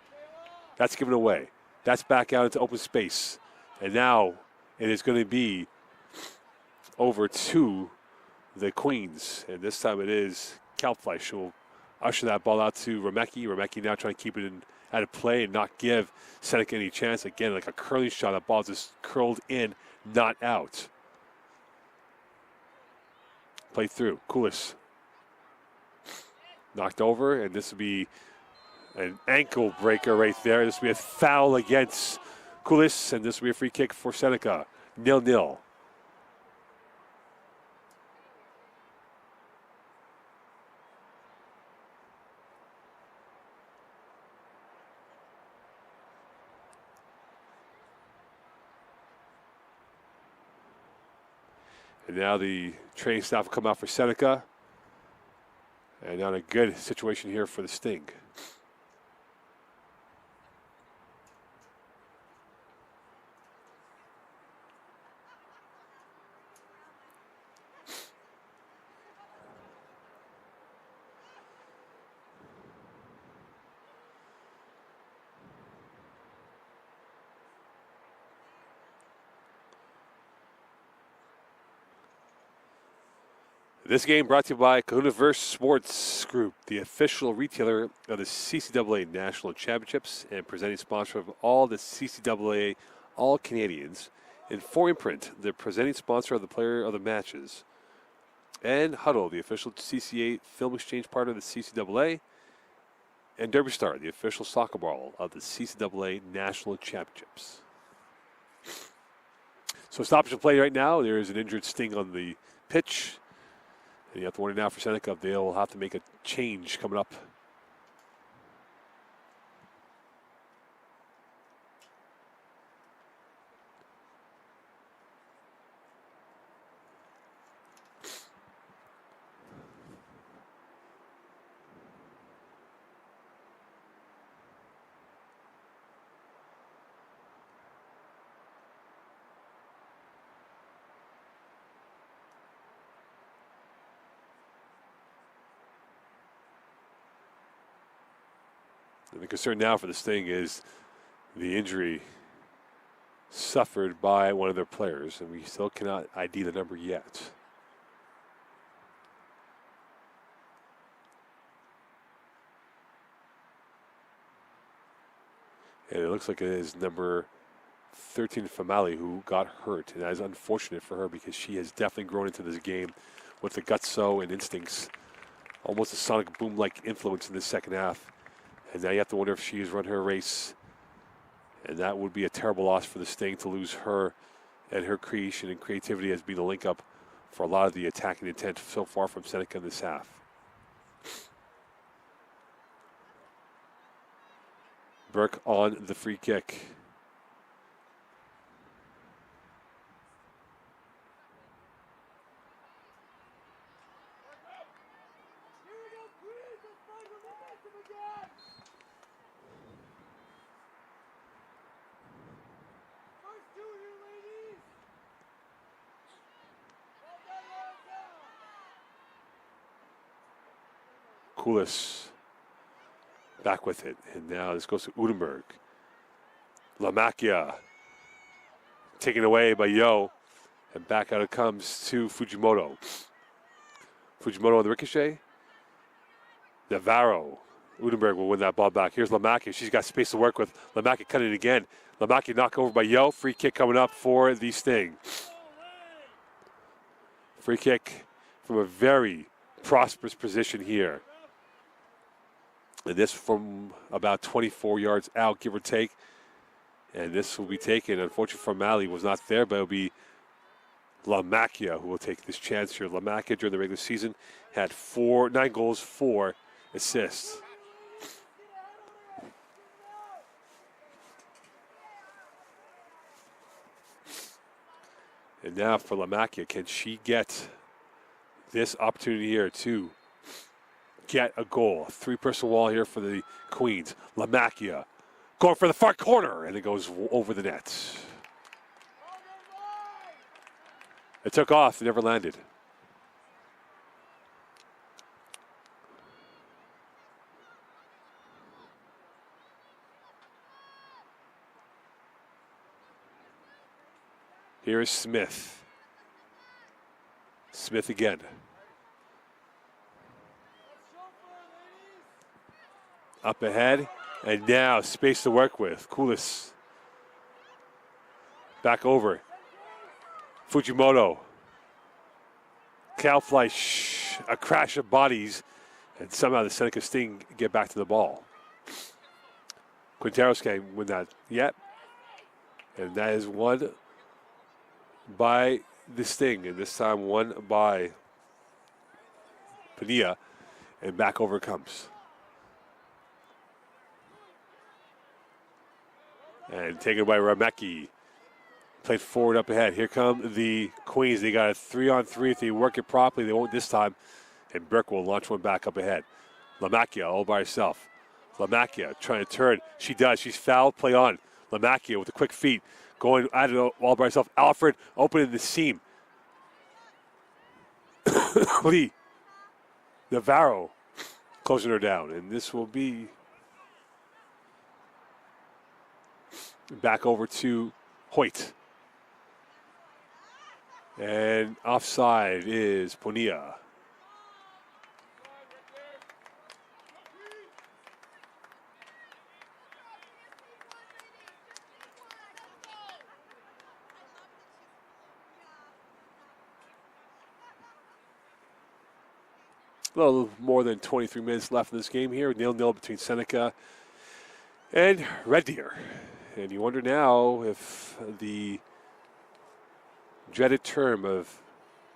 S1: That's given away. That's back out into open space. And now it is going to be over to the Queens. And this time it is Kalpfleisch who will usher that ball out to Lamacchia. Lamacchia now trying to keep it out of play and not give Seneca any chance. Again, like a curling shot. That ball just curled in, not out. Played through. Koulis. Knocked over, and this will be an ankle breaker right there. This will be a foul against Koulis, and this will be a free kick for Seneca. 0-0. And now the training staff will come out for Seneca. And now a good situation here for the Sting. This game brought to you by Kahuniverse Sports Group, the official retailer of the CCAA National Championships and presenting sponsor of all the CCAA All-Canadians. And For Imprint, the presenting sponsor of the player of the matches. And Huddle, the official CCAA film exchange partner of the CCAA. And Derby Star, the official soccer ball of the CCAA National Championships. So stoppage of play right now. There is an injured Sting on the pitch. And you have to wonder now for Seneca if they'll have to make a change coming up. And the concern now for the Sting is the injury suffered by one of their players, and we still cannot ID the number yet. And it looks like it is number 13, Famali, who got hurt. And that is unfortunate for her because she has definitely grown into this game with the gutso and instincts. Almost a Sonic Boom-like influence in the second half. And now you have to wonder if she's run her race. And that would be a terrible loss for the Sting to lose her and her creation and creativity as being the link up for a lot of the attacking intent so far from Seneca in this half. Burke on the free kick. Koulis back with it. And now this goes to Udenberg. Lamacchia taken away by Yo. And back out it comes to Fujimoto. Fujimoto on the ricochet. Navarro. Udenberg will win that ball back. Here's Lamacchia. She's got space to work with. Lamacchia cutting it again. Lamacchia knocked over by Yo. Free kick coming up for the Sting. Free kick from a very prosperous position here. And this from about 24 yards out, give or take. And this will be taken. Unfortunately for Malley was not there, but it'll be Lamacchia who will take this chance here. Lamacchia during the regular season had 9 goals, 4 assists. And now for Lamacchia, can she get this opportunity here to get a goal? 3-person wall here for the Queens. Lamacchia going for the far corner, and it goes over the net. It took off, it never landed. Here is Smith. Smith again. Up ahead, and now space to work with. Koulis. Back over. Fujimoto. Kalfleisch, a crash of bodies, and somehow the Seneca Sting get back to the ball. Quinteros can't win that yet, and that is won by the Sting, and this time won by Padilla, and back over it comes. And taken by Lamacchia. Played forward up ahead. Here come the Queens. They got a 3-on-3. If they work it properly, they won't this time. And Burke will launch one back up ahead. Lamacchia all by herself. Lamacchia trying to turn. She does. She's fouled. Play on. Lamacchia with the quick feet. Going at it all by herself. Alfred opening the seam. Lee. Navarro closing her down. And this will be back over to Hoyte. And offside is Ponilla. A little more than 23 minutes left in this game here. 0-0 between Seneca and Red Deer. And you wonder now if the dreaded term of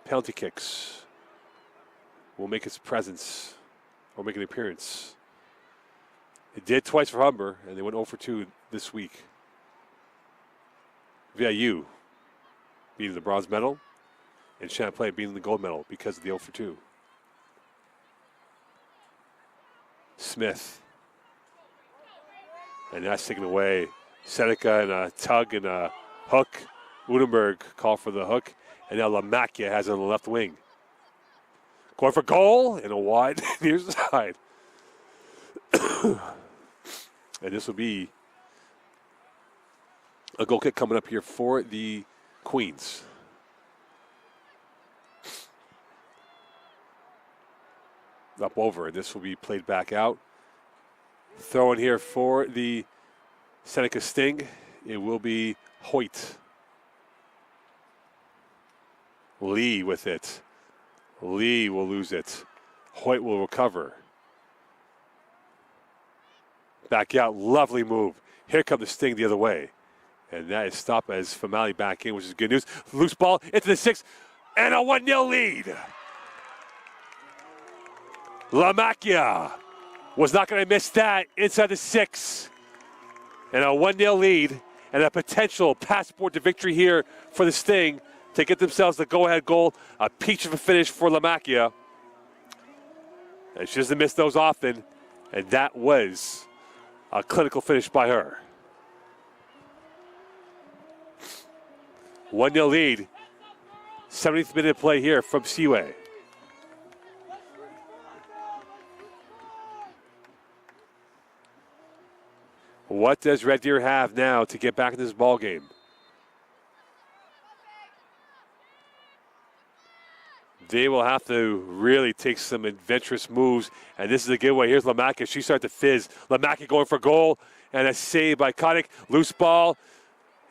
S1: penalty kicks will make its presence or make an appearance. It did twice for Humber, and they went 0 for 2 this week. VIU beating the bronze medal, and Champlain beating the gold medal because of the 0 for 2. Smith. And that's taken away. Seneca and a tug and a hook. Udenberg called for the hook. And now Lamacchia has it on the left wing. Going for goal and a wide near side. And this will be a goal kick coming up here for the Queens. Up over, and this will be played back out. Throw in here for the Seneca Sting. It will be Hoyte. Lee with it. Lee will lose it. Hoyte will recover. Back out, lovely move. Here comes the Sting the other way. And that is stopped as Famali back in, which is good news. Loose ball into the 6, and a 1-0 lead. Lamacchia was not going to miss that inside the 6. and a 1-0 lead and a potential passport to victory here for the Sting to get themselves the go-ahead goal. A peach of a finish for Lamacchia. And she doesn't miss those often, and that was a clinical finish by her. 1-0 lead. 70th minute play here from Seaway. What does Red Deer have now to get back in this ball game? They will have to really take some adventurous moves, and this is a giveaway. Here's Lamacchia. She starts to fizz. Lamacchia going for goal, and a save by Kotick. Loose ball,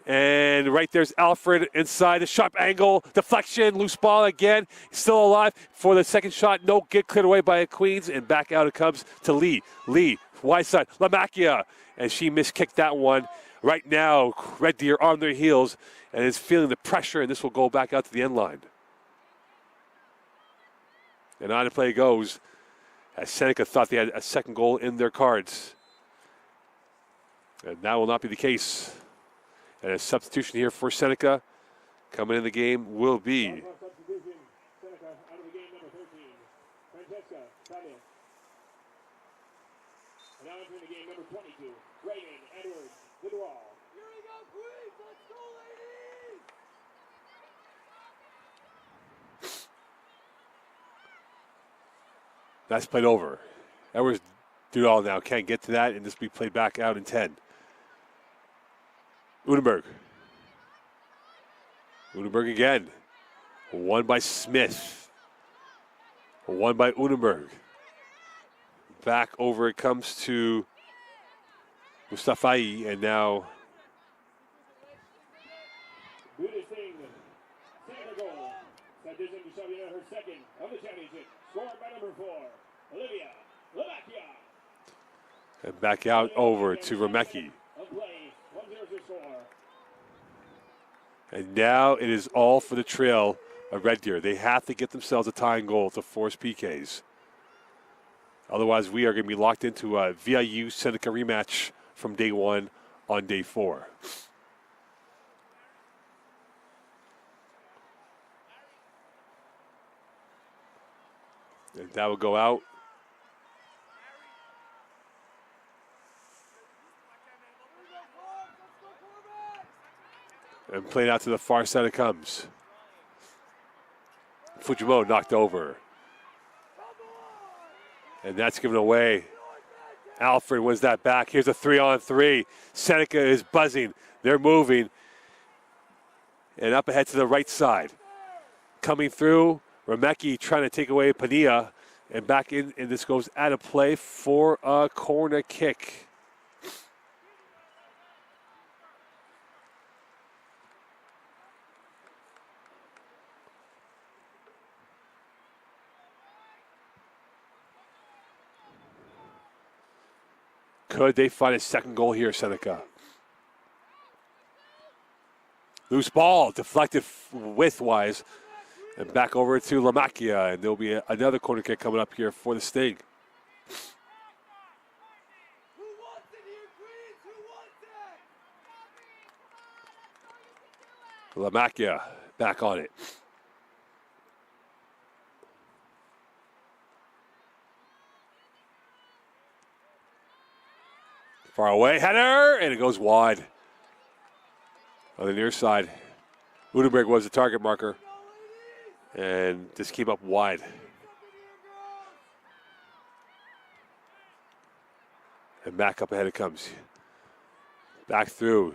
S1: and right there's Alfred inside the sharp angle. Deflection, loose ball again. Still alive for the second shot. No, get cleared away by Queens, and back out it comes to Lee. Lee, wide side, Lamacchia, and she miskicked that one. Right now, Red Deer on their heels and is feeling the pressure, and this will go back out to the end line. And on the play goes, as Seneca thought they had a second goal in their cards. And that will not be the case. And a substitution here for Seneca coming in the game will be
S2: Substitution, Seneca out of the game, number 13, Francesca Tanya. And now entering the game, number 22, Raymond Edwards Vidwall.
S3: Here we go, Queens! Let's go, ladies!
S1: that's played over. Edwards do it all now. Can't get to that, and this will be played back out in 10. Unenberg. Unenberg again. One by Smith. One by Unenberg. Back over it comes to Mustafai, and now
S2: Buddha Sting, second goal. That is into Sabina, her second of the championship. Scored by number 4, Olivia Lamacchia.
S1: and back out over to Remecki.
S2: Of play, 1-0 to score.
S1: And now it is all for the trail of Red Deer. They have to get themselves a tying goal to force PKs. Otherwise, we are going to be locked into a VIU Seneca rematch from day 1 on day 4. And that will go out. And played out to the far side it comes. Fujimo knocked over. And that's given away. Alfred wins that back. Here's a 3-on-3. Seneca is buzzing. They're moving. And up ahead to the right side. Coming through. Remecki trying to take away Padilla. And back in, and this goes out of play for a corner kick. Could they find a second goal here, Seneca? Loose ball, deflected widthwise. And back over to Lamacchia, and there'll be another corner kick coming up here for the Sting.
S3: Who wants it here, Queens? Who wants it?
S1: Lamacchia back on it. Far away, header, and it goes wide. On the near side, Unenberg was the target marker, and this came up wide. And back up ahead it comes. Back through.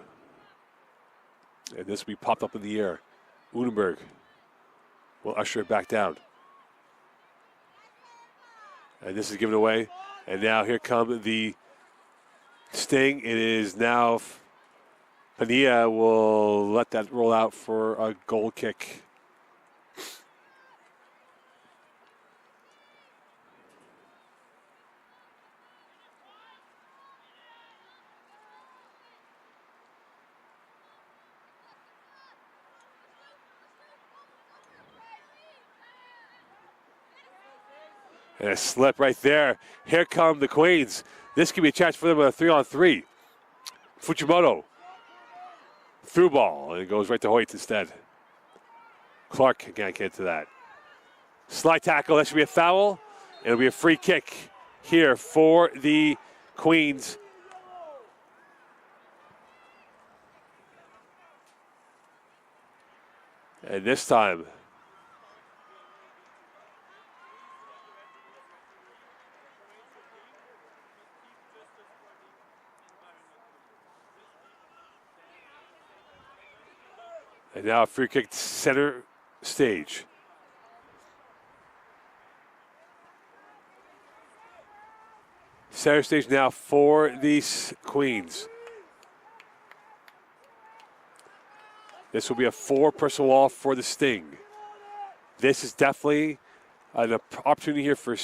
S1: And this will be popped up in the air. Unenberg will usher it back down. And this is given away. And now here come the Sting. It is now Padilla will let that roll out for a goal kick. And a slip right there. Here come the Queens. This could be a chance for them with a 3-on-3. Fujimoto. Through ball, and it goes right to Hoyte instead. Clark can't get to that. Slide tackle, that should be a foul. It'll be a free kick here for the Queens. And this time, and now a free kick center stage. Center stage now for these Queens. This will be a 4-person wall for the Sting. This is definitely an opportunity here for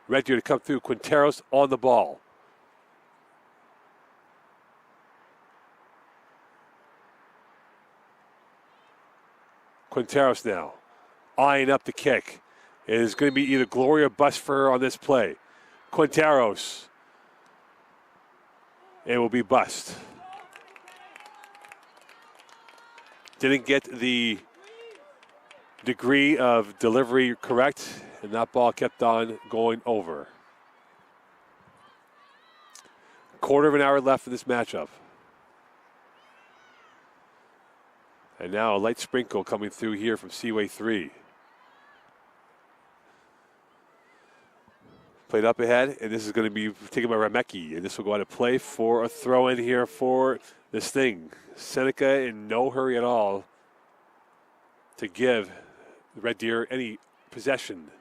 S1: Red Deer to come through. Quinteros on the ball. Quinteros now eyeing up the kick. It is going to be either glory or bust for her on this play. Quinteros. It will be bust. Didn't get the degree of delivery correct, and that ball kept on going over. Quarter of an hour left in this matchup. And now a light sprinkle coming through here from Seaway 3. Played up ahead, and this is going to be taken by Lamacchia, and this will go out of play for a throw in here for the Sting. Seneca in no hurry at all to give Red Deer any possession.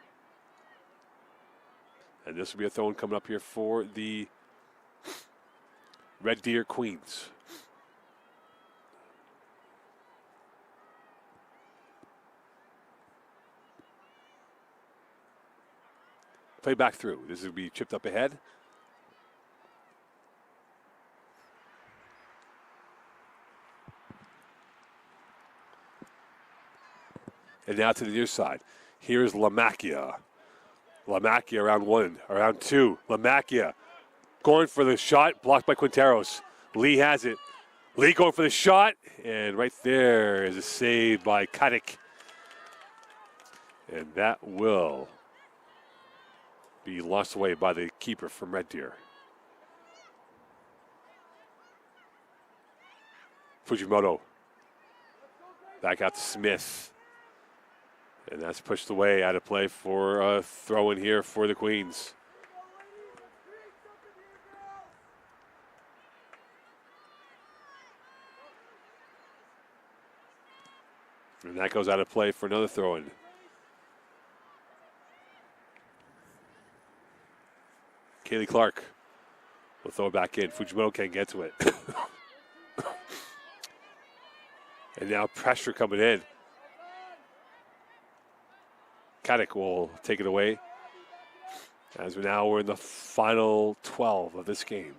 S1: And this will be a throw in coming up here for the Red Deer Queens. Play back through. This will be chipped up ahead. And now to the near side. Here's Lamacchia. Lamacchia around two. Lamacchia going for the shot, blocked by Quinteros. Lee has it. Lee going for the shot, and right there is a save by Kadik. And that will be lost away by the keeper from Red Deer. Fujimoto. Back out to Smith. And that's pushed away out of play for a throw in here for the Queens. And that goes out of play for another throw in. Kaylee Clark will throw it back in. Fujimoto can't get to it. And now pressure coming in. Kadik will take it away as we're in the final 12 of this game.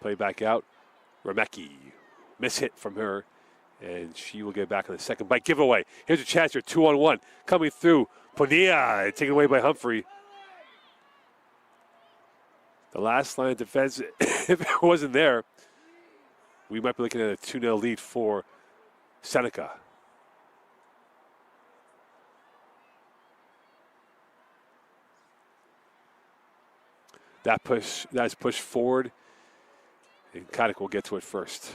S1: Play back out. Lamacchia. Miss hit from her, and she will get back on the second bite. Giveaway. Here's a chance here. 2-on-1. Coming through. Bonilla taken away by Humphrey. The last line of defense, if it wasn't there, we might be looking at a 2-0 lead for Seneca. That's pushed forward, and Kadik will get to it first.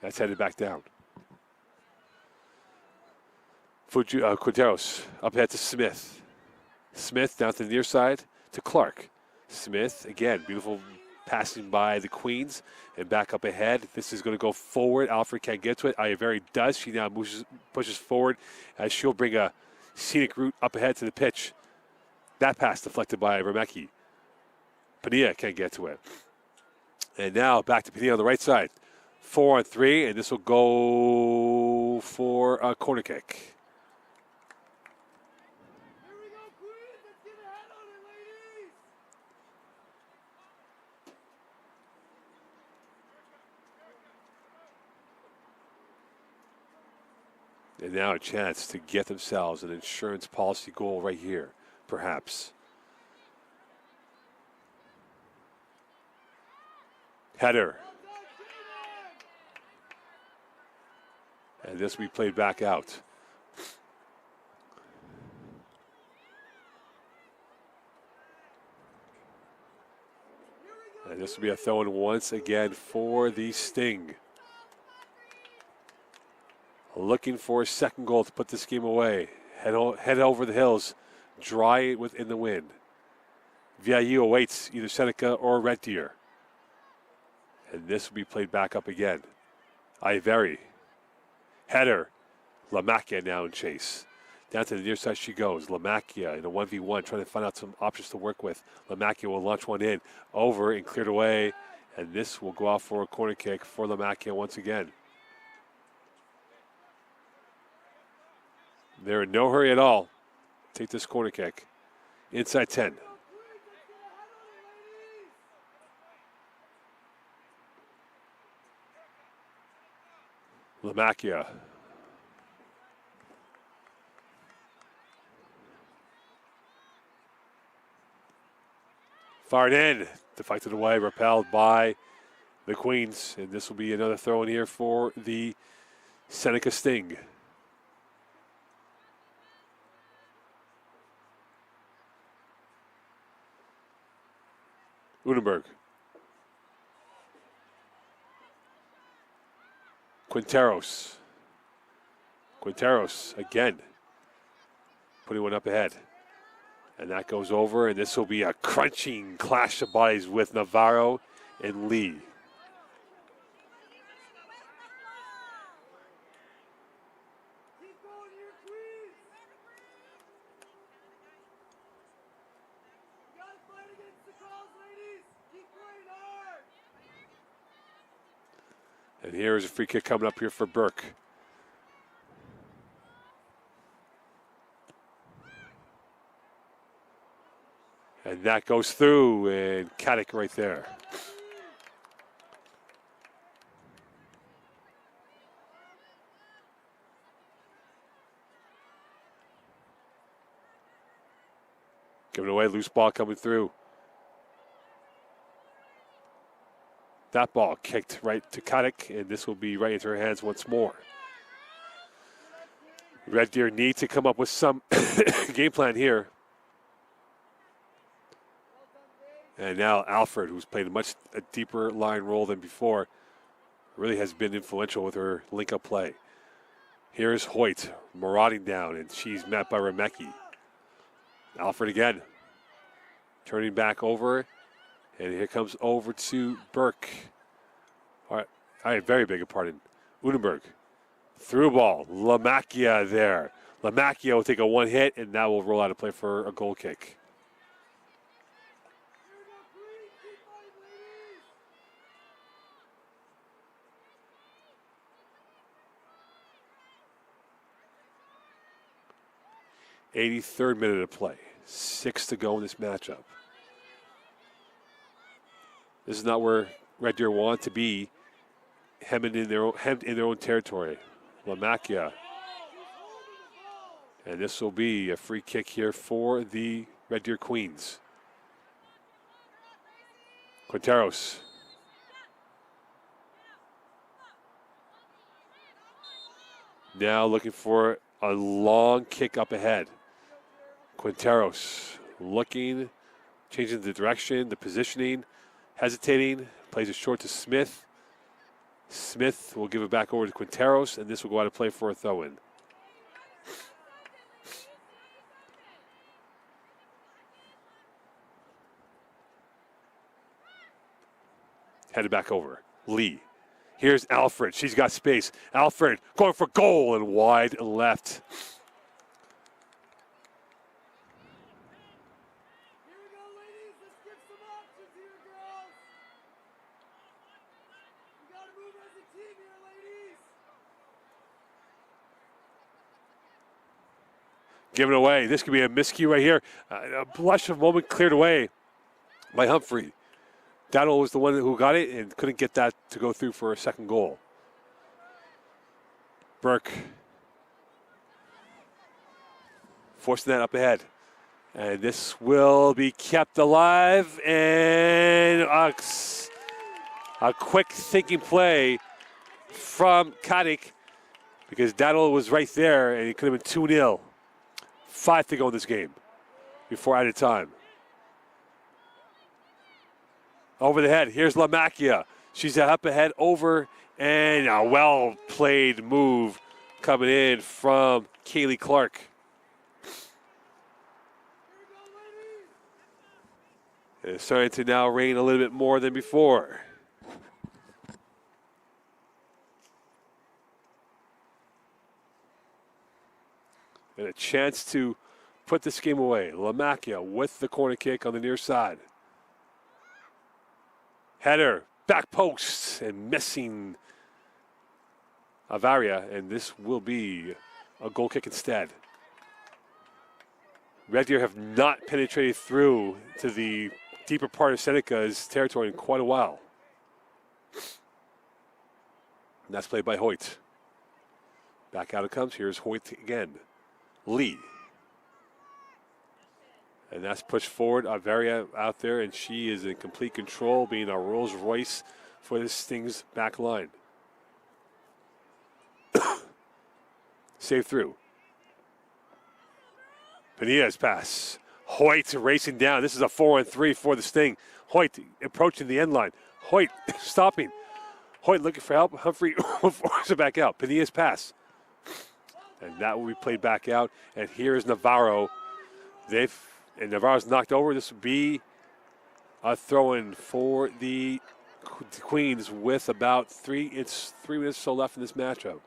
S1: That's headed back down. Quinteros up ahead to Smith. Smith down to the near side to Clark. Smith, again, beautiful passing by the Queens and back up ahead. This is going to go forward. Alfred can't get to it. Ayaveri does. She now pushes forward as she'll bring a scenic route up ahead to the pitch. That pass deflected by Lamacchia. Padilla can't get to it. And now back to Padilla on the right side. 4-on-3, and this will go for a corner kick.
S3: Here we go, Queens. Let's get a head on it, ladies.
S1: And now a chance to get themselves an insurance policy goal right here, perhaps. Header. And this will be played back out. And this will be a throw-in once again for the Sting. Looking for a second goal to put this game away. Head over the hills. Dry it within the wind. Faythe awaits either Seneca or Red Deer. And this will be played back up again. Iveri. Header. Lamacchia now in chase. Down to the near side she goes. Lamacchia in a 1v1 trying to find out some options to work with. Lamacchia will launch one in. Over and cleared away. And this will go out for a corner kick for Lamacchia once again. They're in no hurry at all. Take this corner kick. Inside 10. Lamacchia. Fired in. Deflected away, repelled by the Queens. And this will be another throw in here for the Seneca Sting. Udenberg. Quinteros. Quinteros again. Putting one up ahead. And that goes over, and this will be a crunching clash of bodies with Navarro and Lee.
S3: Keep going here, Queens. You gotta fight against the calls, ladies. Keep playing hard.
S1: And here's a free kick coming up here for Burke. And that goes through, and Caddick right there. Giving away, loose ball coming through. That ball kicked right to Caddick, and this will be right into her hands once more. Red Deer need to come up with some game plan here. And now Alfred, who's played a deeper line role than before, really has been influential with her link-up play. Here's Hoyte marauding down, and she's met by Lamacchia. Alfred again, turning back over, and here comes over to Burke. All right, I very beg your pardon. Udenberg, through ball, Lamacchia there. Lamacchia will take a one hit, and that will roll out of play for a goal kick.
S3: Here we go, Queens. Keep fighting, ladies.
S1: 83rd minute of play. 6 to go in this matchup. This is not where Red Deer want to be, hemmed in their own territory. Lamacchia. And this will be a free kick here for the Red Deer Queens. Quinteros. Now looking for a long kick up ahead. Quinteros looking, changing the direction, the positioning, hesitating, plays it short to Smith. Smith will give it back over to Quinteros, and this will go out of play for a throw-in. Headed back over. Lee. Here's Alfred. She's got space. Alfred going for goal and wide left.
S3: Here we go, ladies. Let's get some options here, girls. You gotta move as a team here, ladies.
S1: Given away. This could be a miscue right here. A blush of moment cleared away by Humphrey. Dowdle was the one who got it and couldn't get that to go through for a second goal. Burke forcing that up ahead. And this will be kept alive, and a quick thinking play from Kadik, because Daniel was right there, and it could have been 2-0. 5 to go in this game before added time. Over the head, here's Lamacchia. She's up ahead, over, and a well-played move coming in from Kaylee Clark. And it's starting to now rain a little bit more than before. And a chance to put this game away. Lamacchia with the corner kick on the near side. Header, back post, and missing Avaria, and this will be a goal kick instead. Red Deer have not penetrated through to the deeper part of Seneca's territory in quite a while. And that's played by Hoyte. Back out it comes. Here's Hoyte again. Lee. And that's pushed forward. Avaria out there, and she is in complete control, being a Rolls Royce for the Sting's back line. Save through. Panilla's pass. Hoyte racing down. This is a 4-on-3 for the Sting. Hoyte approaching the end line. Hoyte stopping. Hoyte looking for help. Humphrey forces it back out. Panilla's pass. And that will be played back out. And here is Navarro. And Navarro's knocked over. This would be a throw-in for the Queens with about 3 minutes or so left in this matchup.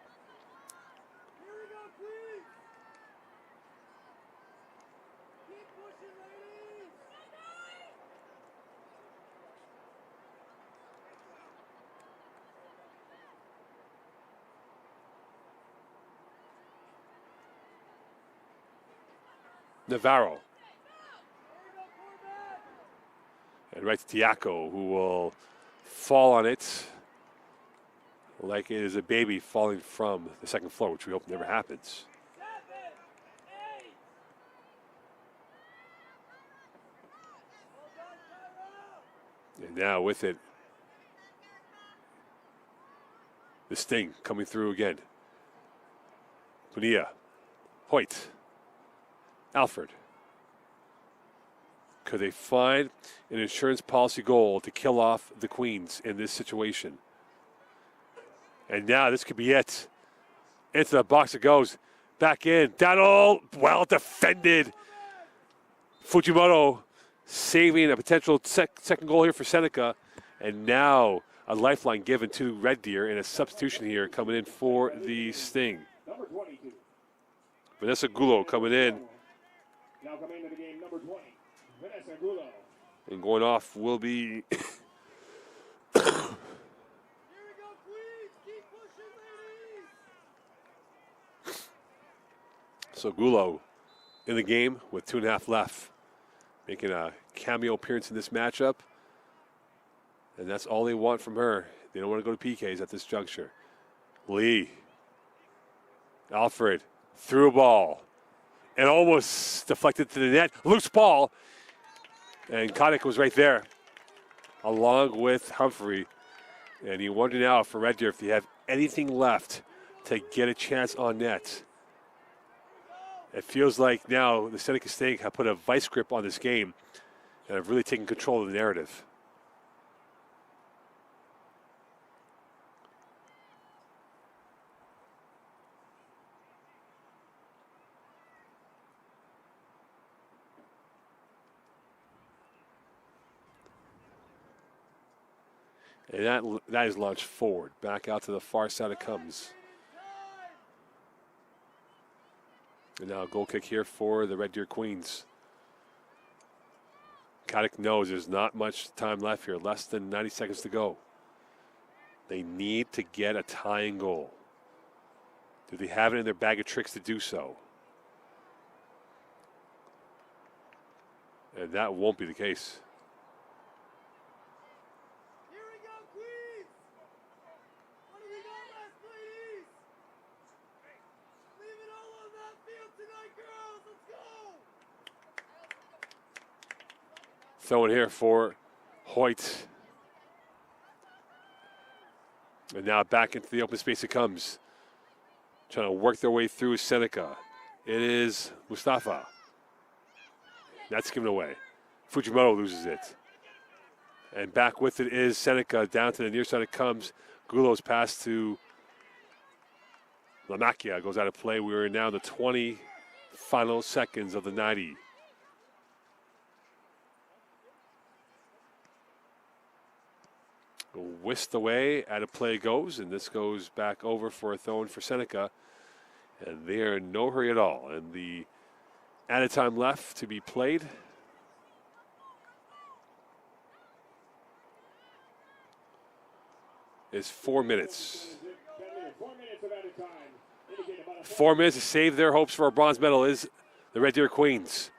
S1: Navarro. And right to Tiaco, who will fall on it like it is a baby falling from the second floor, which we hope never happens. And now with it, the Sting coming through again. Bonilla, Hoyte, Alfred. Could they find an insurance policy goal to kill off the Queens in this situation? And now this could be it. Into the box it goes. Back in. Daniel, well defended. Fujimoto saving a potential second goal here for Seneca. And now a lifeline given to Red Deer and a substitution here coming in for the Sting.
S2: Number 22.
S1: Vanessa Gulo coming in.
S2: Now coming into the game, number 20, Vanessa Gulo.
S1: And going off will be
S3: Here we go, Queens. Keep pushing, ladies.
S1: So Gulo in the game with 2.5 left, making a cameo appearance in this matchup. And that's all they want from her. They don't want to go to PKs at this juncture. Lee. Alfred threw a ball and almost deflected to the net. Loose ball. And Kotick was right there along with Humphrey. And you wonder now for Red Deer if they have anything left to get a chance on net. It feels like now the Seneca Sting have put a vice grip on this game and have really taken control of the narrative. And that is launched forward. Back out to the far side it comes. And now a goal kick here for the Red Deer Queens. Kotick knows there's not much time left here. Less than 90 seconds to go. They need to get a tying goal. Do they have it in their bag of tricks to do so? And that won't be the case.
S3: Leave it all on that field tonight, girls. Let's go!
S1: throw in here for Hoyte. And now back into the open space it comes. Trying to work their way through Seneca. It is Mustafa. That's given away. Fujimoto loses it. And back with it is Seneca. Down to the near side it comes. Gulow's pass to Lamacchia goes out of play. We are now in the 20 final seconds of the 90. Whisked away, out of play goes, and this goes back over for a throw-in for Seneca. And they are in no hurry at all. And the added time left to be played is 4 minutes. 4 minutes to save their hopes for a bronze medal is the Red Deer Queens.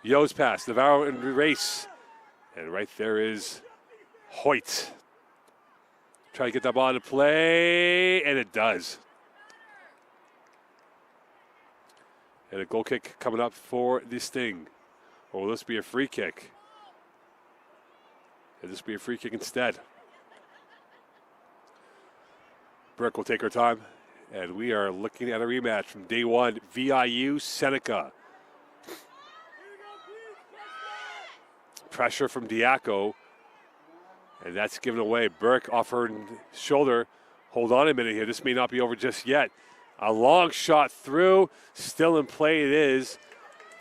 S1: Yo's pass, Navarro in race. And right there is Hoyte. Try to get that ball into play, and it does. And a goal kick coming up for the Sting. Or will this be a free kick? Will this be a free kick instead? Burke will take her time. And we are looking at a rematch from day one, VIU Seneca. Pressure from Diaco. And that's given away. Burke off her shoulder. Hold on a minute here. This may not be over just yet. A long shot through. Still in play it is.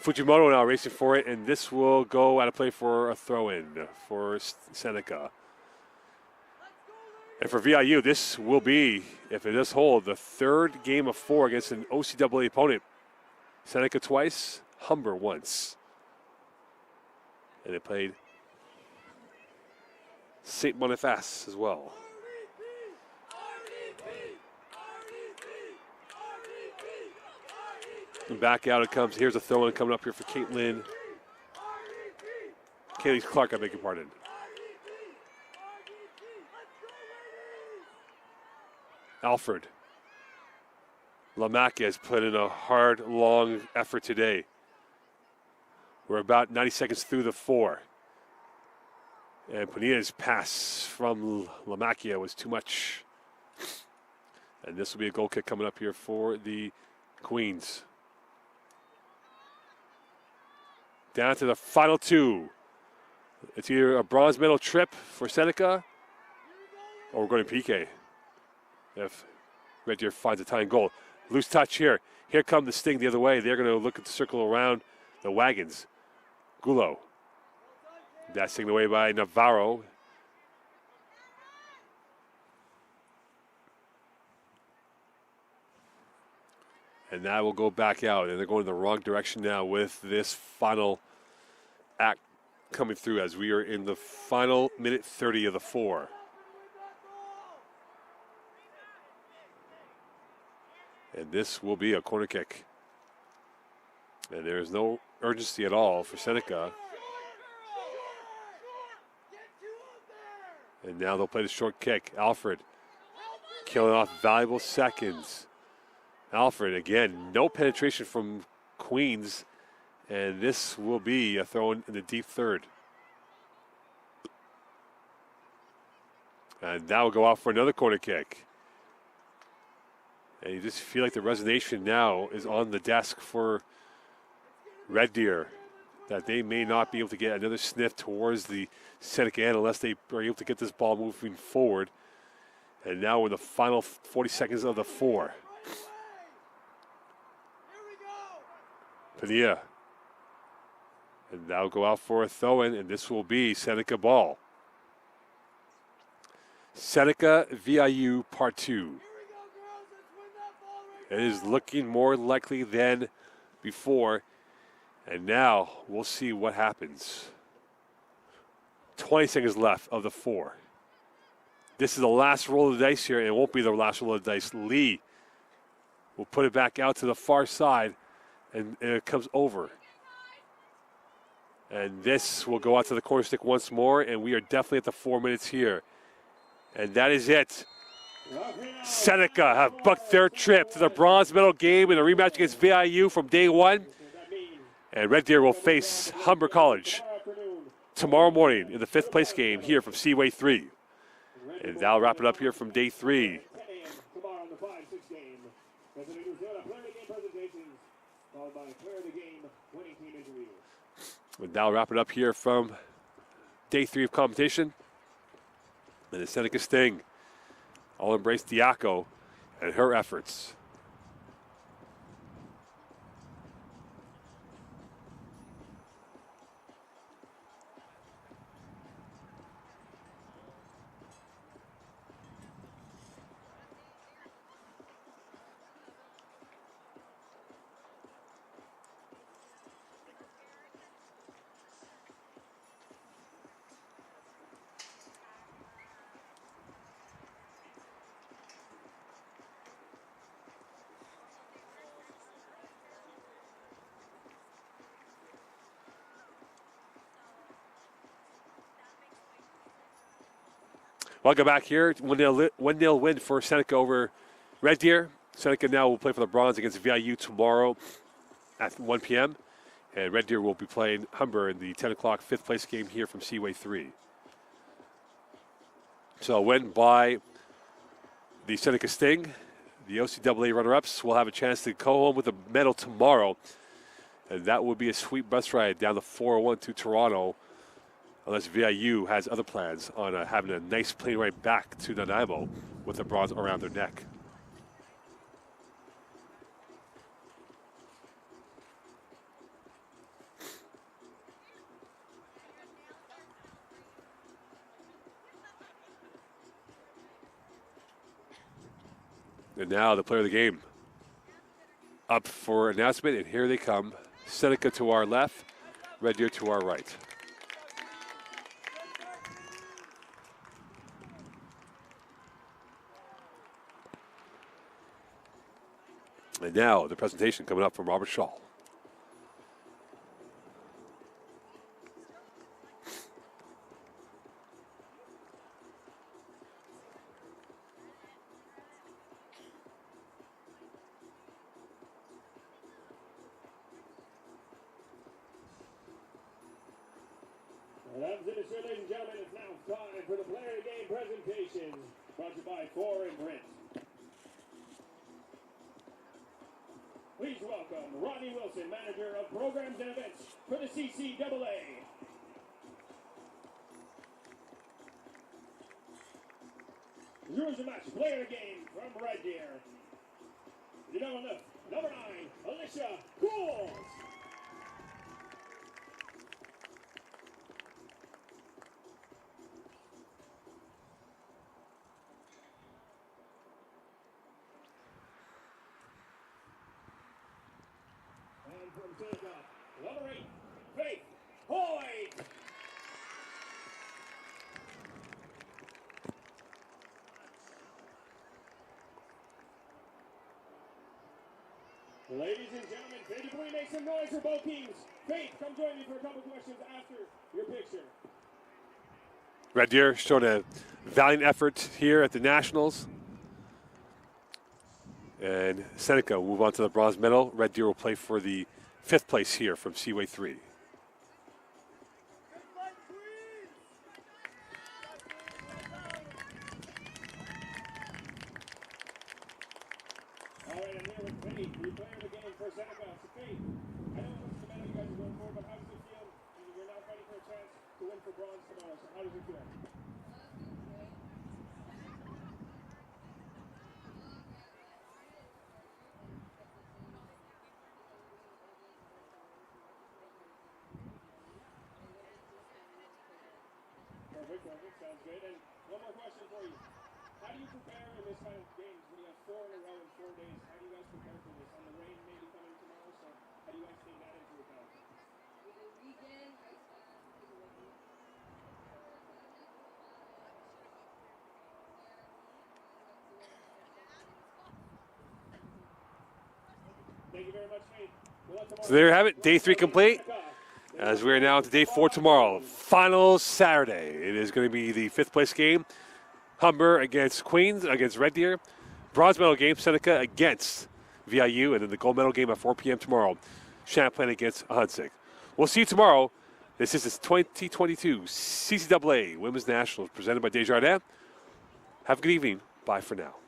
S1: Fujimoto now racing for it. And this will go out of play for a throw-in for Seneca. And for VIU, this will be, if it does hold, the third game of 4 against an OCAA opponent. Seneca twice, Humber once. And they played St. Boniface as well. And back out it comes. Here's a throw-in coming up here for Caitlin Clark, I beg your pardon. Alfred. Lamacchia has put in a hard, long effort today. We're about 90 seconds through the 4. And Pania's pass from Lamacchia was too much. And this will be a goal kick coming up here for the Queens. Down to the final 2. It's either a bronze medal trip for Seneca or we're going to PK. If Red Deer finds a tying goal. Loose touch here. Here come the Sting the other way. They're going to look at the circle around the wagons. Gulo. That's taken away by Navarro. And that will go back out. And they're going in the wrong direction now with this final act coming through as we are in the final minute 30 of the 4. And this will be a corner kick. And there is no urgency at all for Seneca. And now they'll play the short kick. Alfred killing off valuable seconds. Alfred, again, no penetration from Queens. And this will be a throw in the deep third. And that will go off for another corner kick. And you just feel like the resignation now is on the desk for Red Deer, that they may not be able to get another sniff towards the Seneca end unless they are able to get this ball moving forward. And now we're in the final 40 seconds of the 4. Padilla. And that'll go out for a throw-in, and this will be Seneca ball. Seneca VIU Part 2. It is looking more likely than before. And now we'll see what happens. 20 seconds left of the 4. This is the last roll of the dice here, and it won't be the last roll of the dice. Lee will put it back out to the far side, and it comes over. And this will go out to the corner stick once more, and we are definitely at the 4 minutes here. And that is it. Seneca have booked their trip to the bronze medal game in a rematch against VIU from day one. And Red Deer will face Humber College tomorrow morning in the 5th place game here from Seaway 3. And that'll wrap it up here from day 3.
S2: 10 a.m. tomorrow on the 5-6 game. President Player of the Game presentations, followed by Player of the Game winning team interview.
S1: And that'll wrap it up here from day 3 of competition. And the Seneca Sting all embrace Diaco and her efforts. Welcome back here. 1-0 win for Seneca over Red Deer. Seneca now will play for the Bronze against VIU tomorrow at 1 p.m. And Red Deer will be playing Humber in the 10 o'clock 5th place game here from Seaway 3. So a win by the Seneca Sting. The OCAA runner-ups will have a chance to go home with a medal tomorrow. And that will be a sweet bus ride down the 401 to Toronto, unless VIU has other plans on having a nice plane ride back to Nanaimo with the bronze around their neck. And now the player of the game up for announcement, and here they come. Seneca to our left, Red Deer to our right. And now the presentation coming up from Robert Shaw.
S2: Ladies and gentlemen, it's now time for the Player of the Game presentation, brought to you by Four and Brent. Please welcome Ronnie Wilson, Manager of Programs and Events for the CCAA. Here's the match player game from Red Deer. You know enough. Number 9, Alicia Cools. And from Seneca, number 8, Faythe Hoyte. Ladies and gentlemen, Faythe, if we make some noise for both teams. Faythe, come join me for a couple questions after your picture.
S1: Red Deer showed a valiant effort here at the Nationals. And Seneca will move on to the bronze medal. Red Deer will play for the 5th place here from Seaway 3.
S2: All right, I'm here with Faythe, the player of the game for Seneca. So Faythe, I know this is the medal you guys are going for, but how does it feel? You're now fighting for a chance to win for bronze tomorrow, so how does it feel? Perfect, sounds good. And one more question for you. How do you prepare in this kind of games when you have 4 in a row in 4 days? How do you guys prepare for this? And the rain may be coming tomorrow, so how do you guys take that into account? Thank you very much, Faythe. Good luck tomorrow.
S1: So there you have it, day 3 complete. As we are now to day 4 tomorrow, final Saturday. It is going to be the 5th place game. Humber against Queens, against Red Deer. Bronze medal game, Seneca against VIU. And then the gold medal game at 4 p.m. tomorrow, Champlain against Hunsik. We'll see you tomorrow This is the 2022 CCAA Women's Nationals presented by Desjardins. Have a good evening. Bye for now.